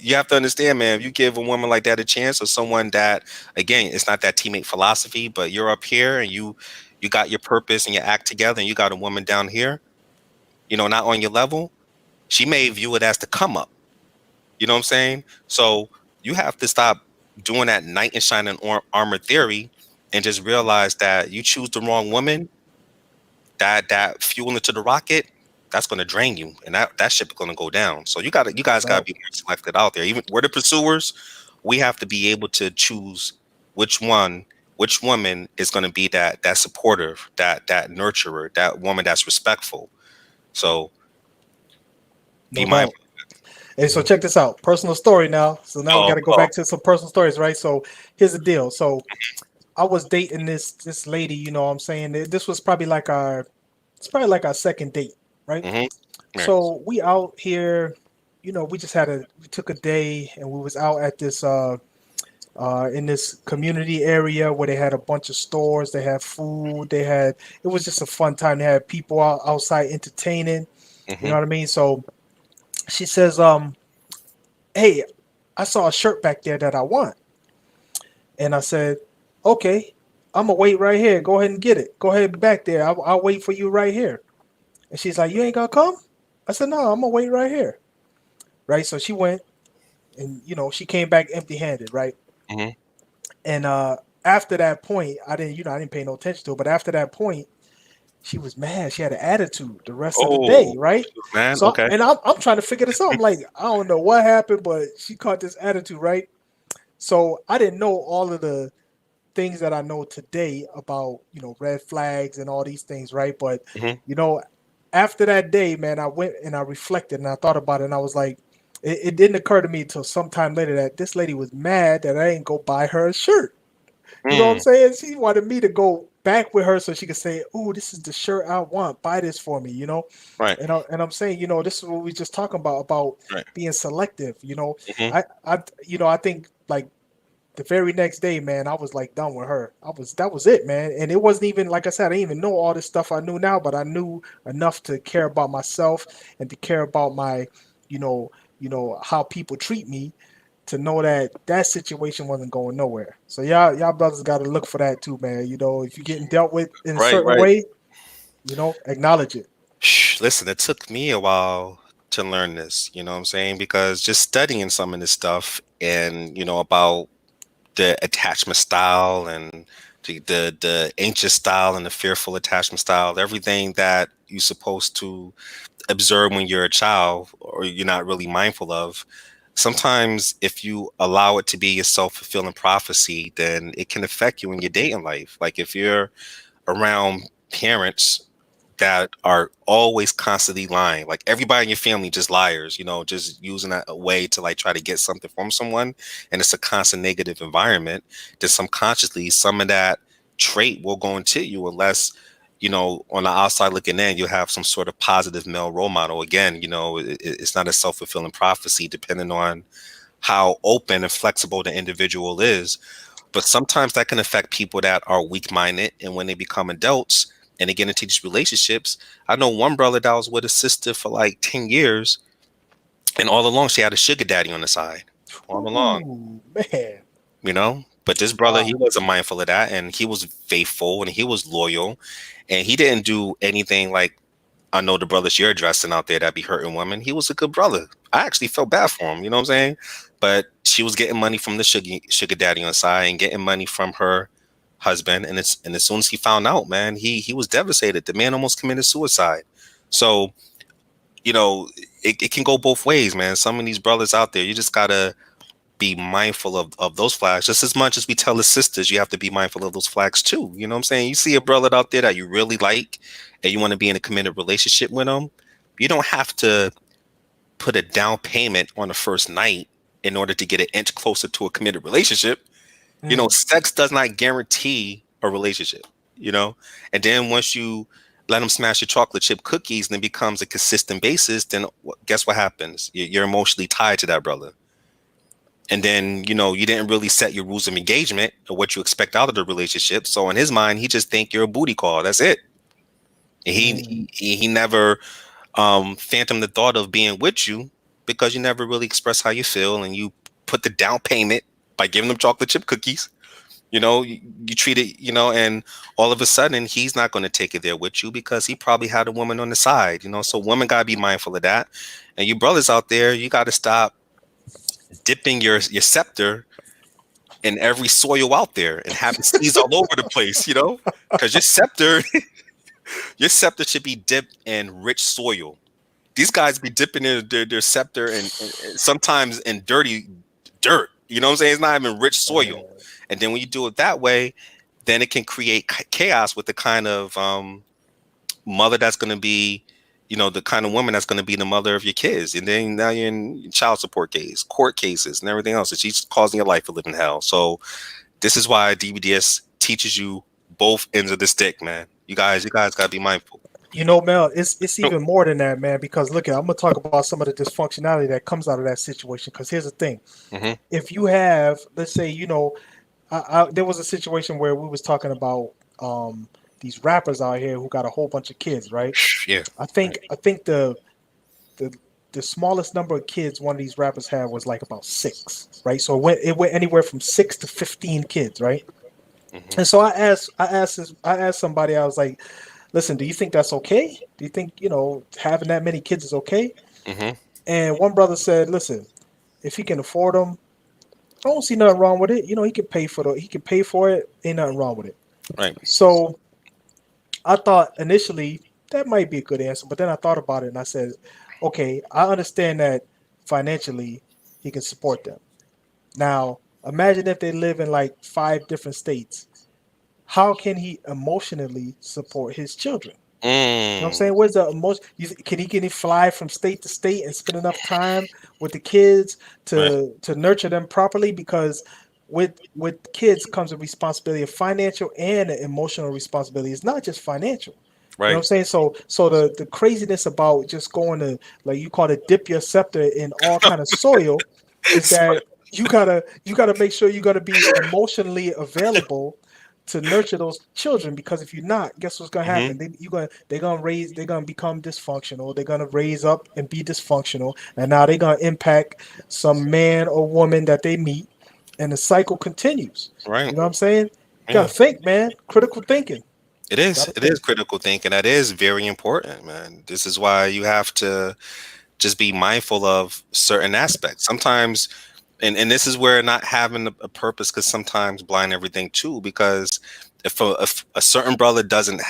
Speaker 4: you have to understand, man, if you give a woman like that a chance, or someone that, again, it's not that teammate philosophy, but you're up here and you got your purpose and your act together, and you got a woman down here, not on your level, she may view it as the come up. You know what I'm saying? So you have to stop doing that knight in shining armor theory, and just realize that you choose the wrong woman, that fuel into the rocket, that's going to drain you, and that ship is going to go down. So you guys got to
Speaker 3: Right.
Speaker 4: be more selected out there. Even we're the pursuers, we have to be able to choose which woman is going to be that supportive, that nurturer, that woman that's respectful. So be
Speaker 3: No doubt.
Speaker 4: mindful.
Speaker 3: Hey, so check this out. Personal story now. So now we got
Speaker 4: Oh,
Speaker 3: to go
Speaker 4: oh.
Speaker 3: back to some personal stories, right? So here's the deal. So I was dating this lady, you know what I'm saying? This was probably like our second date, right?
Speaker 4: Mm-hmm. Right.
Speaker 3: So we out here, we just we took a day and we was out at this in this community area where they had a bunch of stores, they had food, it was just a fun time. They had people outside entertaining, you know
Speaker 4: Mm-hmm.
Speaker 3: what I mean? So she says, hey, I saw a shirt back there that I want. And I said, okay, I'm gonna wait right here. Go ahead and get it. Go ahead back there. I'll wait for you right here. And she's like, you ain't gonna come? I said, no, I'm gonna wait right here. Right. So she went, and she came back empty handed, right?
Speaker 4: Mm-hmm.
Speaker 3: And after that point, I didn't pay no attention to her, but after that point, she was mad. She had an attitude the rest of the day,
Speaker 4: Oh,
Speaker 3: right?
Speaker 4: man.
Speaker 3: So
Speaker 4: Okay.
Speaker 3: and I'm trying to figure this out. I'm like, I don't know what happened, but she caught this attitude, right? So I didn't know all of the things that I know today about, red flags and all these things, right? But,
Speaker 4: Mm-hmm.
Speaker 3: you know, after that day, man, I went and I reflected and I thought about it, and I was like, it didn't occur to me until sometime later that this lady was mad that I didn't go buy her a shirt. You know what I'm
Speaker 4: Mm.
Speaker 3: saying? She wanted me to go. back with her so she could say, "Oh, this is the shirt I want. Buy this for me," you know.
Speaker 4: Right.
Speaker 3: And I'm saying, this is what we just talking about
Speaker 4: Right.
Speaker 3: being selective.
Speaker 4: Hmm.
Speaker 3: I think like the very next day, man, I was like done with her. That was it, man. And it wasn't even like I said, I didn't even know all this stuff I knew now, but I knew enough to care about myself and to care about my, how people treat me, to know that that situation wasn't going nowhere. So y'all brothers got to look for that too, man. If you're getting dealt with in a
Speaker 4: Right.
Speaker 3: certain
Speaker 4: Right.
Speaker 3: way, acknowledge it.
Speaker 4: Listen, it took me a while to learn this. You know what I'm saying? Because just studying some of this stuff and about the attachment style and the anxious style and the fearful attachment style, everything that you're supposed to observe when you're a child or you're not really mindful of. Sometimes if you allow it to be a self-fulfilling prophecy, then it can affect you in your dating life. Like if you're around parents that are always constantly lying, like everybody in your family just liars, just using that a way to like try to get something from someone, and it's a constant negative environment, then subconsciously some of that trait will go into you unless on the outside looking in, you'll have some sort of positive male role model. Again, it's not a self-fulfilling prophecy depending on how open and flexible the individual is. But sometimes that can affect people that are weak-minded, and when they become adults and they get into these relationships. I know one brother that was with a sister for like 10 years, and all along she had a sugar daddy on the side. All along,
Speaker 3: Ooh, man.
Speaker 4: But this brother, he
Speaker 3: Wow.
Speaker 4: wasn't mindful of that, and he was faithful and he was loyal, and he didn't do anything like I know the brothers you're addressing out there that be hurting women. He was a good brother. I actually felt bad for him, you know what I'm saying? But she was getting money from the sugar daddy on the side and getting money from her husband. And as soon as he found out, man, he was devastated. The man almost committed suicide. So, it can go both ways, man. Some of these brothers out there, you just gotta be mindful of those flags. Just as much as we tell the sisters, you have to be mindful of those flags too. You know what I'm saying? You see a brother out there that you really like and you want to be in a committed relationship with him, you don't have to put a down payment on the first night in order to get an inch closer to a committed relationship.
Speaker 3: Mm.
Speaker 4: Sex does not guarantee a relationship, and then once you let them smash your chocolate chip cookies and it becomes a consistent basis, then guess what happens? You're emotionally tied to that brother. And then, you didn't really set your rules of engagement or what you expect out of the relationship. So in his mind, he just think you're a booty call. That's it. And
Speaker 3: Mm.
Speaker 4: he never phantom the thought of being with you because you never really express how you feel, and you put the down payment by giving them chocolate chip cookies. You treat it, and all of a sudden he's not going to take it there with you because he probably had a woman on the side. So women got to be mindful of that. And you brothers out there, you got to stop dipping your scepter in every soil out there and having seeds all over the place, because your scepter should be dipped in rich soil. These guys be dipping in their scepter and sometimes in dirty dirt. You know what I'm saying? It's not even rich soil. And then when you do it that way, then it can create chaos with the kind of mother that's going to be, the kind of woman that's going to be the mother of your kids. And then now you're in child support case, court cases, and everything else. And she's causing your life a living hell. So this is why Dbds teaches you both ends of the stick, man. You guys got to be mindful.
Speaker 3: Mel, it's even more than that, man. Because look, I'm gonna talk about some of the dysfunctionality that comes out of that situation. Because here's the thing:
Speaker 4: Mm-hmm.
Speaker 3: if you have, let's say, there was a situation where we was talking about these rappers out here who got a whole bunch of kids, right?
Speaker 4: Yeah.
Speaker 3: I think the the smallest number of kids one of these rappers had was like about six, right? So it went anywhere from 6 to 15 kids, right?
Speaker 4: Mm-hmm.
Speaker 3: And so I asked somebody, I was like, listen, do you think that's okay? Do you think, having that many kids is okay?
Speaker 4: Mm-hmm.
Speaker 3: And one brother said, listen, if he can afford them, I don't see nothing wrong with it. He can pay for it. Ain't nothing wrong with it.
Speaker 4: Right.
Speaker 3: So I thought initially that might be a good answer, but then I thought about it and I said, okay, I understand that financially he can support them. Now, imagine if they live in like 5 different states. How can he emotionally support his children? You know what I'm
Speaker 4: Mm.
Speaker 3: saying? Where's the emotion? Can he fly from state to state and spend enough time with the kids
Speaker 4: Right.
Speaker 3: to nurture them properly? Because with kids comes a responsibility, a financial and an emotional responsibility. It's not just financial. You know what I'm
Speaker 4: Right.
Speaker 3: saying? So the craziness about just going to, like you call it, dip your scepter in all kind of soil, is that you gotta make sure you're gonna be emotionally available to nurture those children, because if you're not, guess what's gonna
Speaker 4: Hmm.
Speaker 3: happen? They're gonna become dysfunctional. They're gonna raise up and be dysfunctional, and now they're gonna impact some man or woman that they meet, and the cycle continues.
Speaker 4: Right.
Speaker 3: You know what I'm saying? Gotta
Speaker 4: Yeah.
Speaker 3: think, man. Critical thinking.
Speaker 4: It is.
Speaker 3: Gotta
Speaker 4: It is
Speaker 3: think.
Speaker 4: critical thinking. That is very important, man. This is why you have to just be mindful of certain aspects. Sometimes, and this is where not having a purpose could sometimes blind everything too. Because if a certain brother doesn't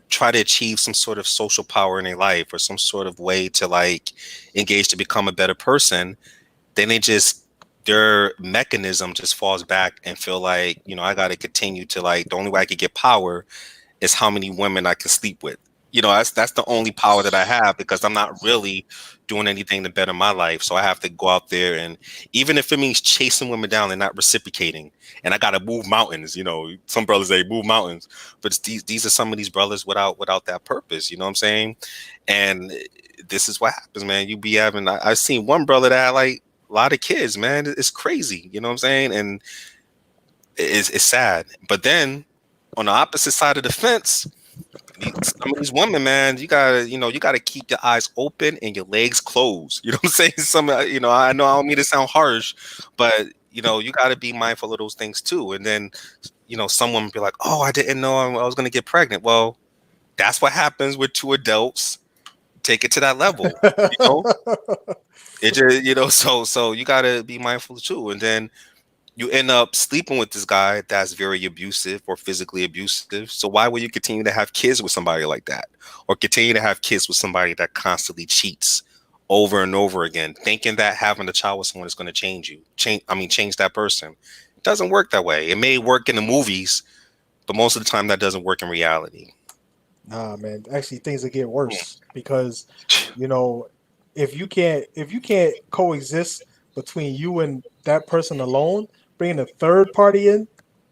Speaker 4: try to achieve some sort of social power in their life or some sort of way to like engage to become a better person, then they just their mechanism just falls back and feel like, I got to continue to like the only way I could get power is how many women I can sleep with. That's the only power that I have because I'm not really doing anything to better my life. So I have to go out there, and even if it means chasing women down and not reciprocating, and I gotta move mountains. Some brothers say move mountains, but these are some of these brothers without that purpose. You know what I'm saying? And this is what happens, man. You be having I've seen one brother that had like a lot of kids, man. It's crazy. You know what I'm saying? And it's sad. But then on the opposite side of the fence, some of these women, man, you gotta keep your eyes open and your legs closed. You know what I'm saying? I know I don't mean to sound harsh, but you gotta be mindful of those things too. And then, some women be like, "Oh, I didn't know I was gonna get pregnant." Well, that's what happens with two adults. Take it to that level. You know, it just so you gotta be mindful too. And then you end up sleeping with this guy that's very abusive or physically abusive. So why would you continue to have kids with somebody like that, or continue to have kids with somebody that constantly cheats over and over again, thinking that having a child with someone is going to change that person? It doesn't work that way. It may work in the movies, but most of the time that doesn't work in reality.
Speaker 3: Nah, man. Actually, things will get worse because, you know, if you can't coexist between you and that person alone, bringing a third party in,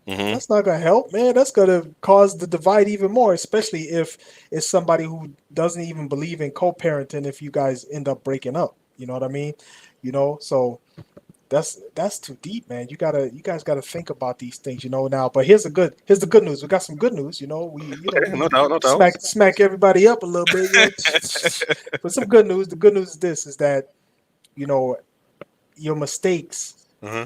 Speaker 4: Hmm.
Speaker 3: that's not gonna help, man. That's gonna cause the divide even more, especially if it's somebody who doesn't even believe in co-parenting. If you guys end up breaking up, you know what I mean? So that's too deep, man. You guys gotta think about these things, now. But here's the good news. We got some good news,
Speaker 4: Okay, no
Speaker 3: we
Speaker 4: doubt, no doubt.
Speaker 3: smack everybody up a little bit, but some good news. The good news is this: is that you know your mistakes
Speaker 4: Hmm.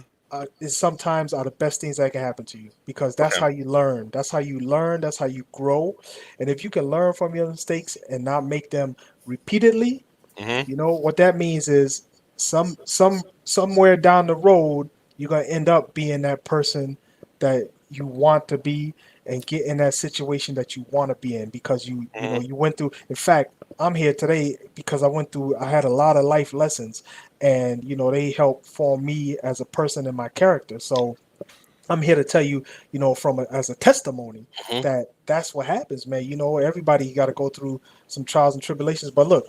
Speaker 3: is sometimes are the best things that can happen to you, because that's
Speaker 4: Okay.
Speaker 3: how you learn. That's how you learn. That's how you grow. And if you can learn from your mistakes and not make them repeatedly,
Speaker 4: Hmm.
Speaker 3: what that means is somewhere down the road you're gonna end up being that person that you want to be, and get in that situation that you want to be in, because
Speaker 4: Hmm.
Speaker 3: you went through. In fact, I'm here today because I had a lot of life lessons, and they helped form me as a person and my character. So I'm here to tell you, as a testimony,
Speaker 4: Hmm.
Speaker 3: that's what happens, man. Everybody got to go through some trials and tribulations, but look,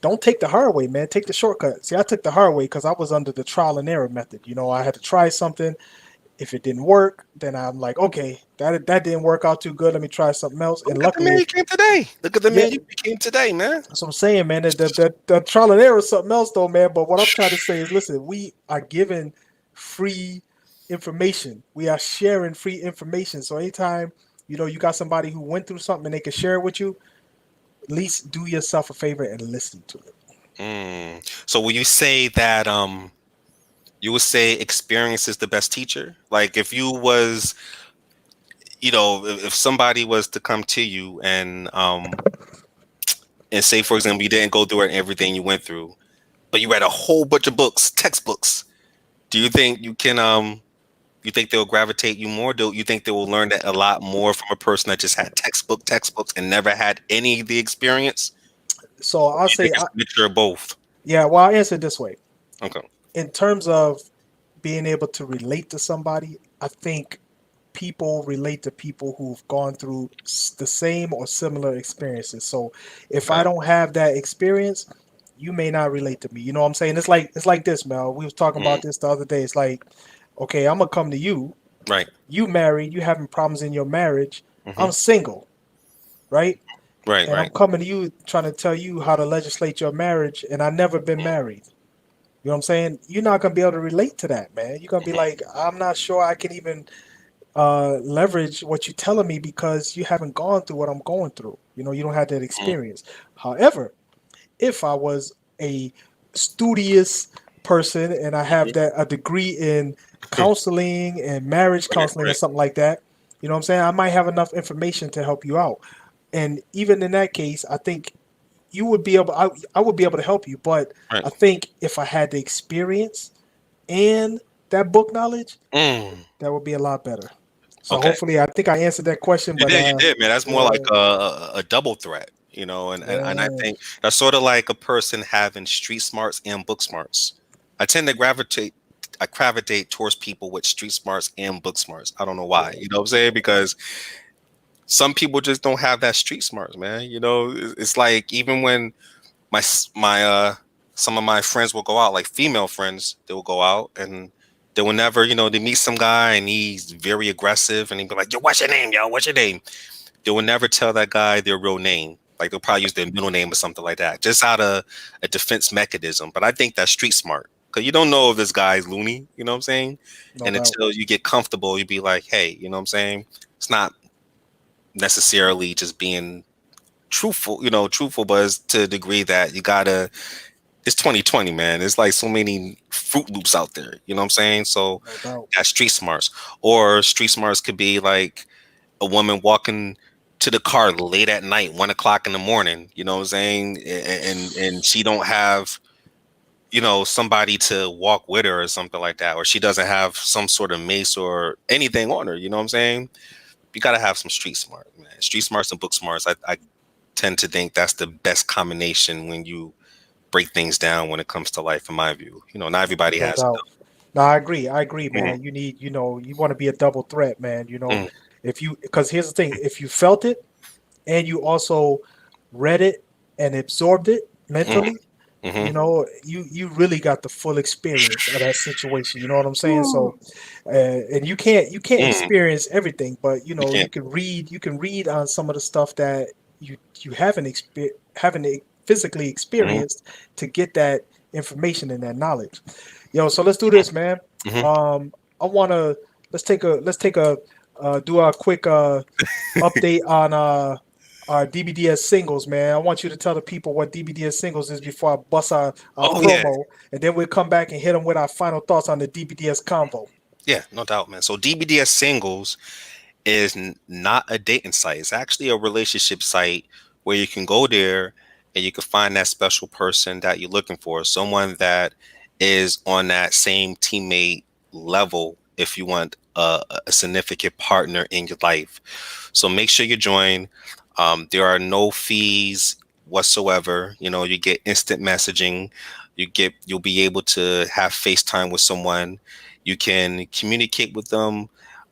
Speaker 3: don't take the hard way, man. Take the shortcut. See, I took the hard way because I was under the trial and error method. I had to try something. If it didn't work, then I'm like, okay, that didn't work out too good. Let me try something else. And
Speaker 4: Look at the man
Speaker 3: luckily,
Speaker 4: you came today. Look at the
Speaker 3: yeah,
Speaker 4: man you became today, man.
Speaker 3: that's what I'm saying, man. The trial and error is something else, though, man. But what I'm trying to say is, listen, we are given free information. We are sharing free information. So anytime you got somebody who went through something and they can share it with you, at least do yourself a favor and listen to it.
Speaker 4: So will you say that you would say experience is the best teacher? Like if you was, if somebody was to come to you and say, for example, you didn't go through everything you went through, but you read a whole bunch of books, textbooks. Do you think you think they'll gravitate you more? Do you think they will learn that a lot more from a person that just had textbooks and never had any of the experience?
Speaker 3: So
Speaker 4: Do
Speaker 3: I'll
Speaker 4: you think
Speaker 3: say,
Speaker 4: it's a mixture of both?
Speaker 3: yeah. Well, I'll answer it this way.
Speaker 4: Okay.
Speaker 3: In terms of being able to relate to somebody, I think people relate to people who've gone through the same or similar experiences. So if I
Speaker 4: Okay.
Speaker 3: don't have that experience, you may not relate to me. You know what I'm saying? It's like this, Mel. We was talking
Speaker 4: Mm-hmm.
Speaker 3: about this the other day. It's like, okay, I'm gonna come to you.
Speaker 4: Right.
Speaker 3: You married, you having problems in your marriage.
Speaker 4: Hmm.
Speaker 3: I'm single, right?
Speaker 4: Right.
Speaker 3: And I'm
Speaker 4: Right.
Speaker 3: coming to you trying to tell you how to legislate your marriage, and I never been married. You know what I'm saying? You're not gonna be able to relate to that, man. You're gonna be
Speaker 4: Hmm.
Speaker 3: like, I'm not sure I can even leverage what you're telling me because you haven't gone through what I'm going through. You know, you don't have that
Speaker 4: Hmm.
Speaker 3: experience. However, if I was a studious person and I have that a degree in counseling and marriage
Speaker 4: Right.
Speaker 3: counseling or
Speaker 4: Right.
Speaker 3: something like that, you know what I'm saying? I might have enough information to help you out. And even in that case, I think you would be able I would be able to help you, but
Speaker 4: Right.
Speaker 3: I think if I had the experience and that book knowledge,
Speaker 4: Mm.
Speaker 3: that would be a lot better. So
Speaker 4: Okay.
Speaker 3: hopefully I think I answered that question,
Speaker 4: You
Speaker 3: but
Speaker 4: did. You did, man. That's more
Speaker 3: yeah,
Speaker 4: like a double threat, you know. And I
Speaker 3: yeah,
Speaker 4: think that's sort of like a person having street smarts and book smarts. I tend to gravitate. I gravitate towards people with street smarts and book smarts. I don't know why.
Speaker 3: yeah.
Speaker 4: You know what I'm saying? Because some people just don't have that street smarts, man. You know, it's like even when my some of my friends will go out, like female friends, they will go out and they will never, you know, they meet some guy and he's very aggressive and he'd be like, yo, what's your name, yo? What's your name? They will never tell that guy their real name. Like they'll probably use their middle name or something like that, just out of a defense mechanism. But I think that's street smart because you don't know if this guy's loony. You know what I'm saying?
Speaker 3: No
Speaker 4: And
Speaker 3: doubt.
Speaker 4: until you get comfortable, you be like, hey, you know what I'm saying? It's not necessarily just being truthful, you know, truthful, but it's to a degree that you gotta. It's 2020, man. There's like so many Fruit Loops out there. You know what I'm saying? So
Speaker 3: No doubt.
Speaker 4: that's street smarts, or street smarts could be like a woman walking to the car late at night, 1 o'clock in the morning, you know what I'm saying? And she don't have, you know, somebody to walk with her or something like that, or she doesn't have some sort of mace or anything on her, you know what I'm saying? You gotta have some street smart, man. Street smarts and book smarts. I tend to think that's the best combination when you break things down when it comes to life, in my view. You know, not everybody
Speaker 3: No
Speaker 4: has
Speaker 3: doubt. No, I agree. I agree,
Speaker 4: it.
Speaker 3: man. You need, you know, you want to be a double threat, man. You know,
Speaker 4: Mm,
Speaker 3: if you, because here's the thing, if you felt it and you also read it and absorbed it
Speaker 4: mm,
Speaker 3: mentally,
Speaker 4: mm,
Speaker 3: you know, you really got the full experience of that situation. You know what I'm saying?
Speaker 4: mm.
Speaker 3: So, and you can't
Speaker 4: Mm,
Speaker 3: experience everything, but you
Speaker 4: you
Speaker 3: know,
Speaker 4: can't.
Speaker 3: you can read on some of the stuff that you haven't physically
Speaker 4: Mhm,
Speaker 3: experienced to get that information and that knowledge. Yo, so let's do this, man.
Speaker 4: mhm.
Speaker 3: I wanna let's take a do a quick update on our DBDS singles, man. I want you to tell the people what DBDS singles is before I bust our
Speaker 4: Oh yeah,
Speaker 3: promo, and then we'll come back and hit them with our final thoughts on the DBDS convo.
Speaker 4: yeah, no doubt, man. So DBDS singles is not a dating site. It's actually a relationship site where you can go there and you can find that special person that you're looking for, someone that is on that same teammate level if you want a significant partner in your life. So make sure you join. There are no fees whatsoever. You know, you get instant messaging. You'll be able to have FaceTime with someone. You can communicate with them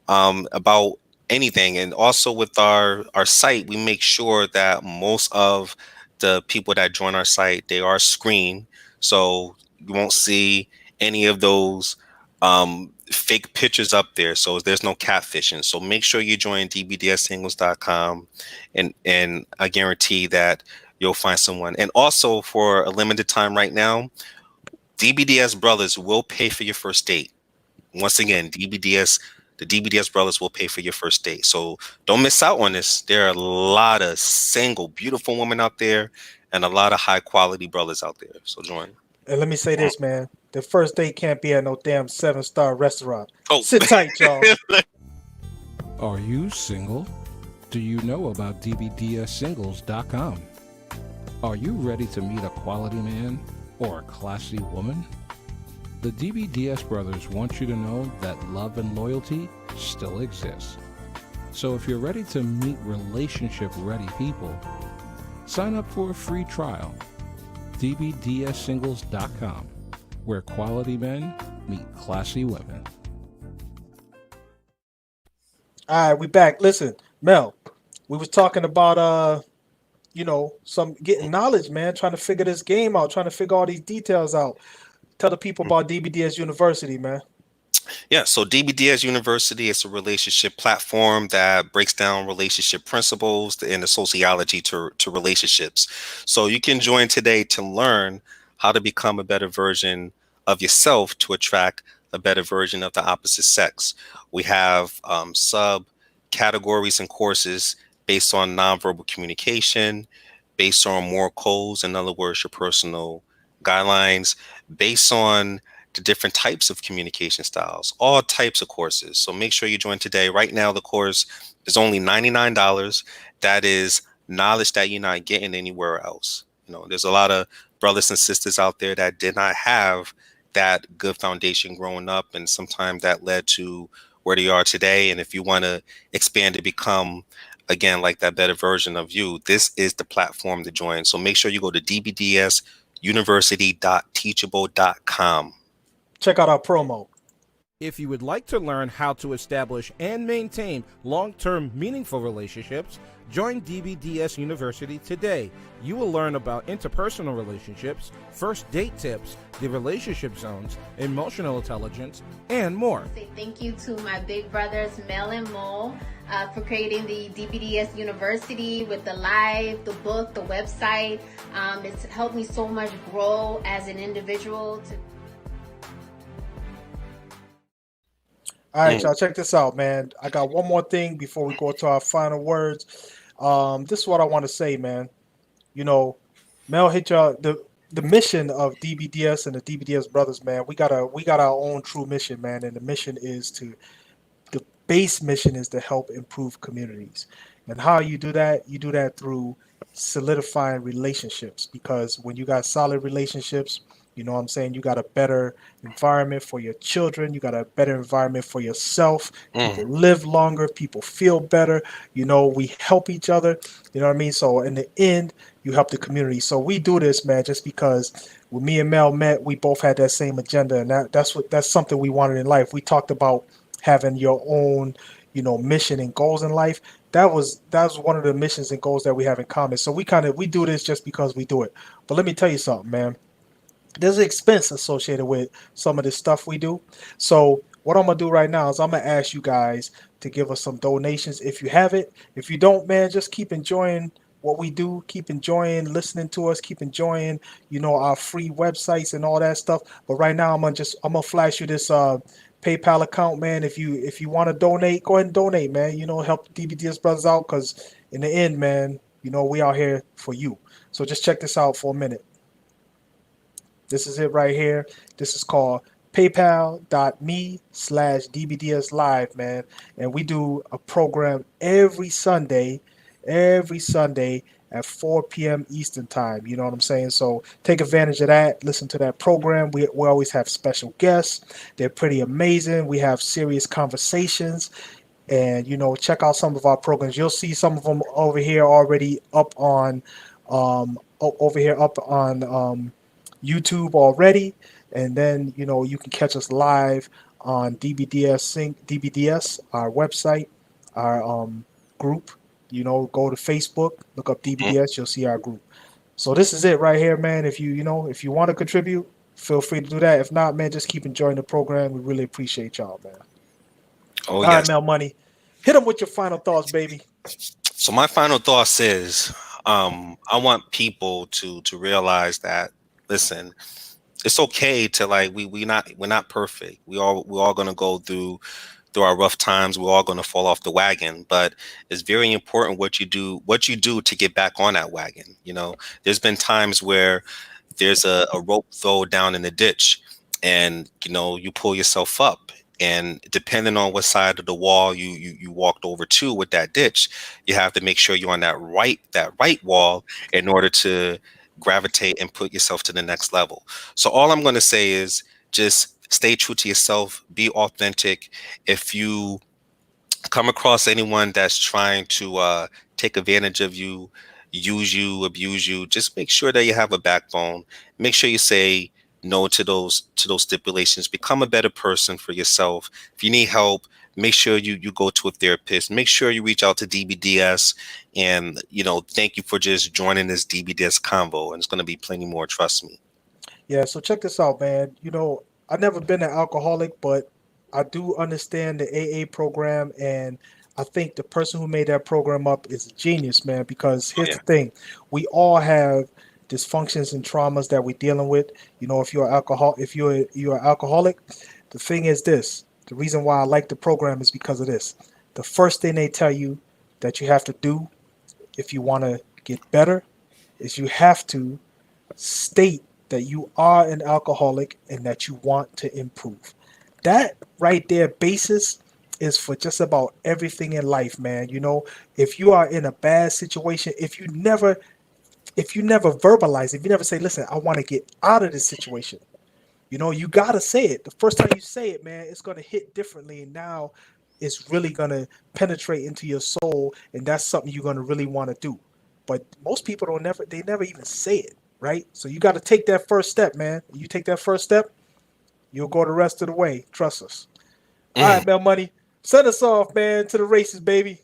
Speaker 4: about anything. And also with our site, we make sure that most of the people that join our site, they are screened, so you won't see any of those fake pictures up there. So there's no catfishing. So make sure you join dbdssingles.com, and I guarantee that you'll find someone. And also for a limited time right now, DBDS brothers will pay for your first date. Once again, the DBDS brothers will pay for your first date. So don't miss out on this. There are a lot of single, beautiful women out there and a lot of high quality brothers out there. So join.
Speaker 3: And let me say this, man: the first date can't be at no damn 7-star restaurant.
Speaker 4: Oh,
Speaker 3: Sit tight, y'all.
Speaker 1: Are you single? Do you know about dbdssingles.com? Are you ready to meet a quality man or a classy woman? The DBDS brothers want you to know that love and loyalty still exists. So if you're ready to meet relationship-ready people, sign up for a free trial. dbdssingles.com, where quality men meet classy women.
Speaker 3: All right, we back. Listen, Mel, we was talking about some getting knowledge, man, trying to figure this game out, trying to figure all these details out. Tell the people about DBDS University, man.
Speaker 4: Yeah, so DBDS University is a relationship platform that breaks down relationship principles and the sociology to relationships. So you can join today to learn how to become a better version of yourself to attract a better version of the opposite sex. We have sub categories and courses based on nonverbal communication, based on moral codes, in other words, your personal guidelines, based on to different types of communication styles, all types of courses. So make sure you join today. Right now, the course is only $99. That is knowledge that you're not getting anywhere else. There's a lot of brothers and sisters out there that did not have that good foundation growing up, and sometimes that led to where they are today. And if you want to expand to become again like that better version of you, this is the platform to join. So make sure you go to dbdsuniversity.teachable.com.
Speaker 3: Check out our promo.
Speaker 1: If you would like to learn how to establish and maintain long-term meaningful relationships, join DBDS University today. You will learn about interpersonal relationships, first date tips, the relationship zones, emotional intelligence, and more.
Speaker 5: Say thank you to my big brothers Mel and Mo for creating the DBDS University with the live, the book, the website. It's helped me so much grow as an individual.
Speaker 3: All right, y'all, check this out, man. I got one more thing before we go to our final words. This is what I want to say, man. Mel hit y'all the mission of DBDS and the DBDS brothers, man. We got our own true mission, man, and the mission is the base mission is to help improve communities. And how you do that? You do that through solidifying relationships, because when you got solid relationships, you know what I'm saying, you got a better environment for your children, you got a better environment for yourself. People live longer, people feel better, we help each other, you know what I mean? So in the end, you help the community. So we do this, man, just because when me and Mel met, we both had that same agenda, and that's something we wanted in life. We talked about having your own, mission and goals in life. That was one of the missions and goals that we have in common. So we do this just because we do it. But let me tell you something, man. There's an expense associated with some of this stuff we do. So what I'm gonna do right now is I'm gonna ask you guys to give us some donations if you have it. If you don't, man, just keep enjoying what we do. Keep enjoying listening to us. Keep enjoying, our free websites and all that stuff. But right now, I'm gonna flash you this PayPal account, man. If you want to donate, go ahead and donate, man. Help DBDS brothers out, because in the end, man, we out here for you. So just check this out for a minute. This is it right here. This is called paypal.me/DBDS live, man. And we do a program every Sunday at 4 p.m. Eastern time. You know what I'm saying? So take advantage of that. Listen to that program. We always have special guests. They're pretty amazing. We have serious conversations. And, check out some of our programs. You'll see some of them over here already up on YouTube already, and then you can catch us live on DBDS, our website, our group. Go to Facebook, look up DBDS, you'll see our group. So this is it right here, man. If you want to contribute, feel free to do that. If not, man, just keep enjoying the program. We really appreciate y'all, man.
Speaker 4: Oh,
Speaker 3: All
Speaker 4: yes.
Speaker 3: right, Mel Money, hit them with your final thoughts, baby.
Speaker 4: So my final thoughts is, I want people to realize that, listen, it's okay to we're not perfect. We're all gonna go through our rough times. We're all gonna fall off the wagon, but it's very important what you do to get back on that wagon. There's been times where there's a rope throw down in the ditch, and you pull yourself up. And depending on what side of the wall you walked over to with that ditch, you have to make sure you're on that right wall in order to gravitate and put yourself to the next level. So all I'm going to say is just stay true to yourself, be authentic. If you come across anyone that's trying to take advantage of you, use you, abuse you, just make sure that you have a backbone. Make sure you say no to those stipulations. Become a better person for yourself. If you need help, make sure you go to a therapist. Make sure you reach out to DBDS. And thank you for just joining this DBDS convo. And it's going to be plenty more. Trust me.
Speaker 3: Yeah. So check this out, man. I've never been an alcoholic, but I do understand the AA program, and I think the person who made that program up is a genius, man. Because
Speaker 4: Oh
Speaker 3: here's
Speaker 4: yeah.
Speaker 3: the thing: we all have dysfunctions and traumas that we're dealing with. You know, if you're alcohol, if you're an alcoholic, the thing is this: the reason why I like the program is because of this. The first thing they tell you that you have to do if you want to get better is you have to state that you are an alcoholic and that you want to improve. That right there basis is for just about everything in life, man. You know, if you are in a bad situation, if you never verbalize, if you never say, listen, I want to get out of this situation, you know, you gotta say it. The first time you say it, man, it's gonna hit differently. And now it's really gonna penetrate into your soul, and that's something you're gonna really want to do. But most people don't never they never even say it, right? So you gotta take that first step, man. You take that first step, you'll go the rest of the way. Trust us. All
Speaker 4: Mm.
Speaker 3: right, Mel Money. Send us off, man, to the races, baby.